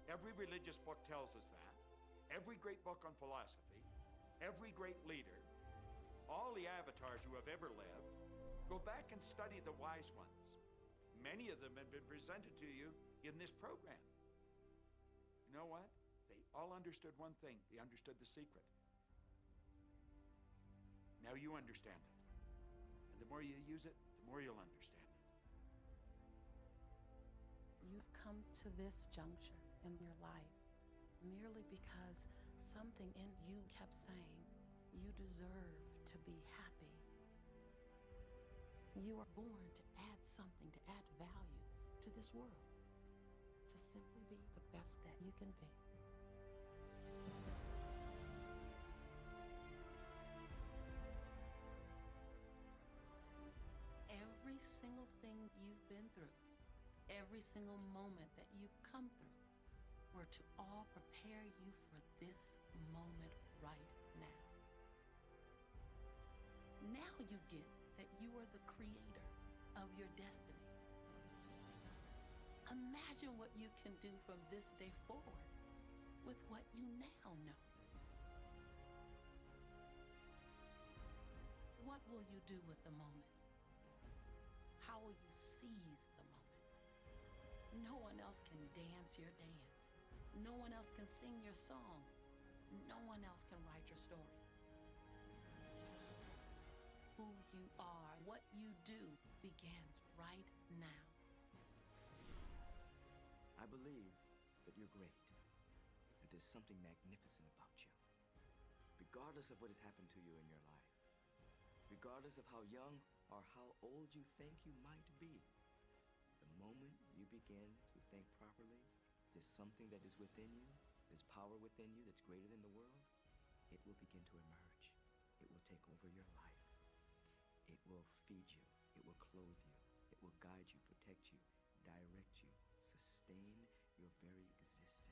Every religious book tells us that. Every great book on philosophy, every great leader, all the avatars who have ever lived. Go back and study the wise ones. Many of them have been presented to you in this program. You know what? They all understood one thing. They understood the secret. Now you understand it. And the more you use it, the more you'll understand it. You've come to this juncture in your life merely because something in you kept saying, you deserve to be happy. You are born to add something, to add value to this world, to simply be the best that you can be. Every single thing you've been through, every single moment that you've come through, were to all prepare you for this moment right now. Now you get that you are the creator of your destiny. Imagine what you can do from this day forward with what you now know. What will you do with the moment? How will you seize the moment? No one else can dance your dance. No one else can sing your song. No one else can write your story. Who you are, what you do, begins right now. I believe that you're great, that there's something magnificent about you. Regardless of what has happened to you in your life, regardless of how young or how old you think you might be, the moment you begin to think properly, there's something that is within you, there's power within you that's greater than the world, it will begin to emerge. It will take over your life. It will feed you. It will clothe you. It will guide you, protect you, direct you, sustain your very existence.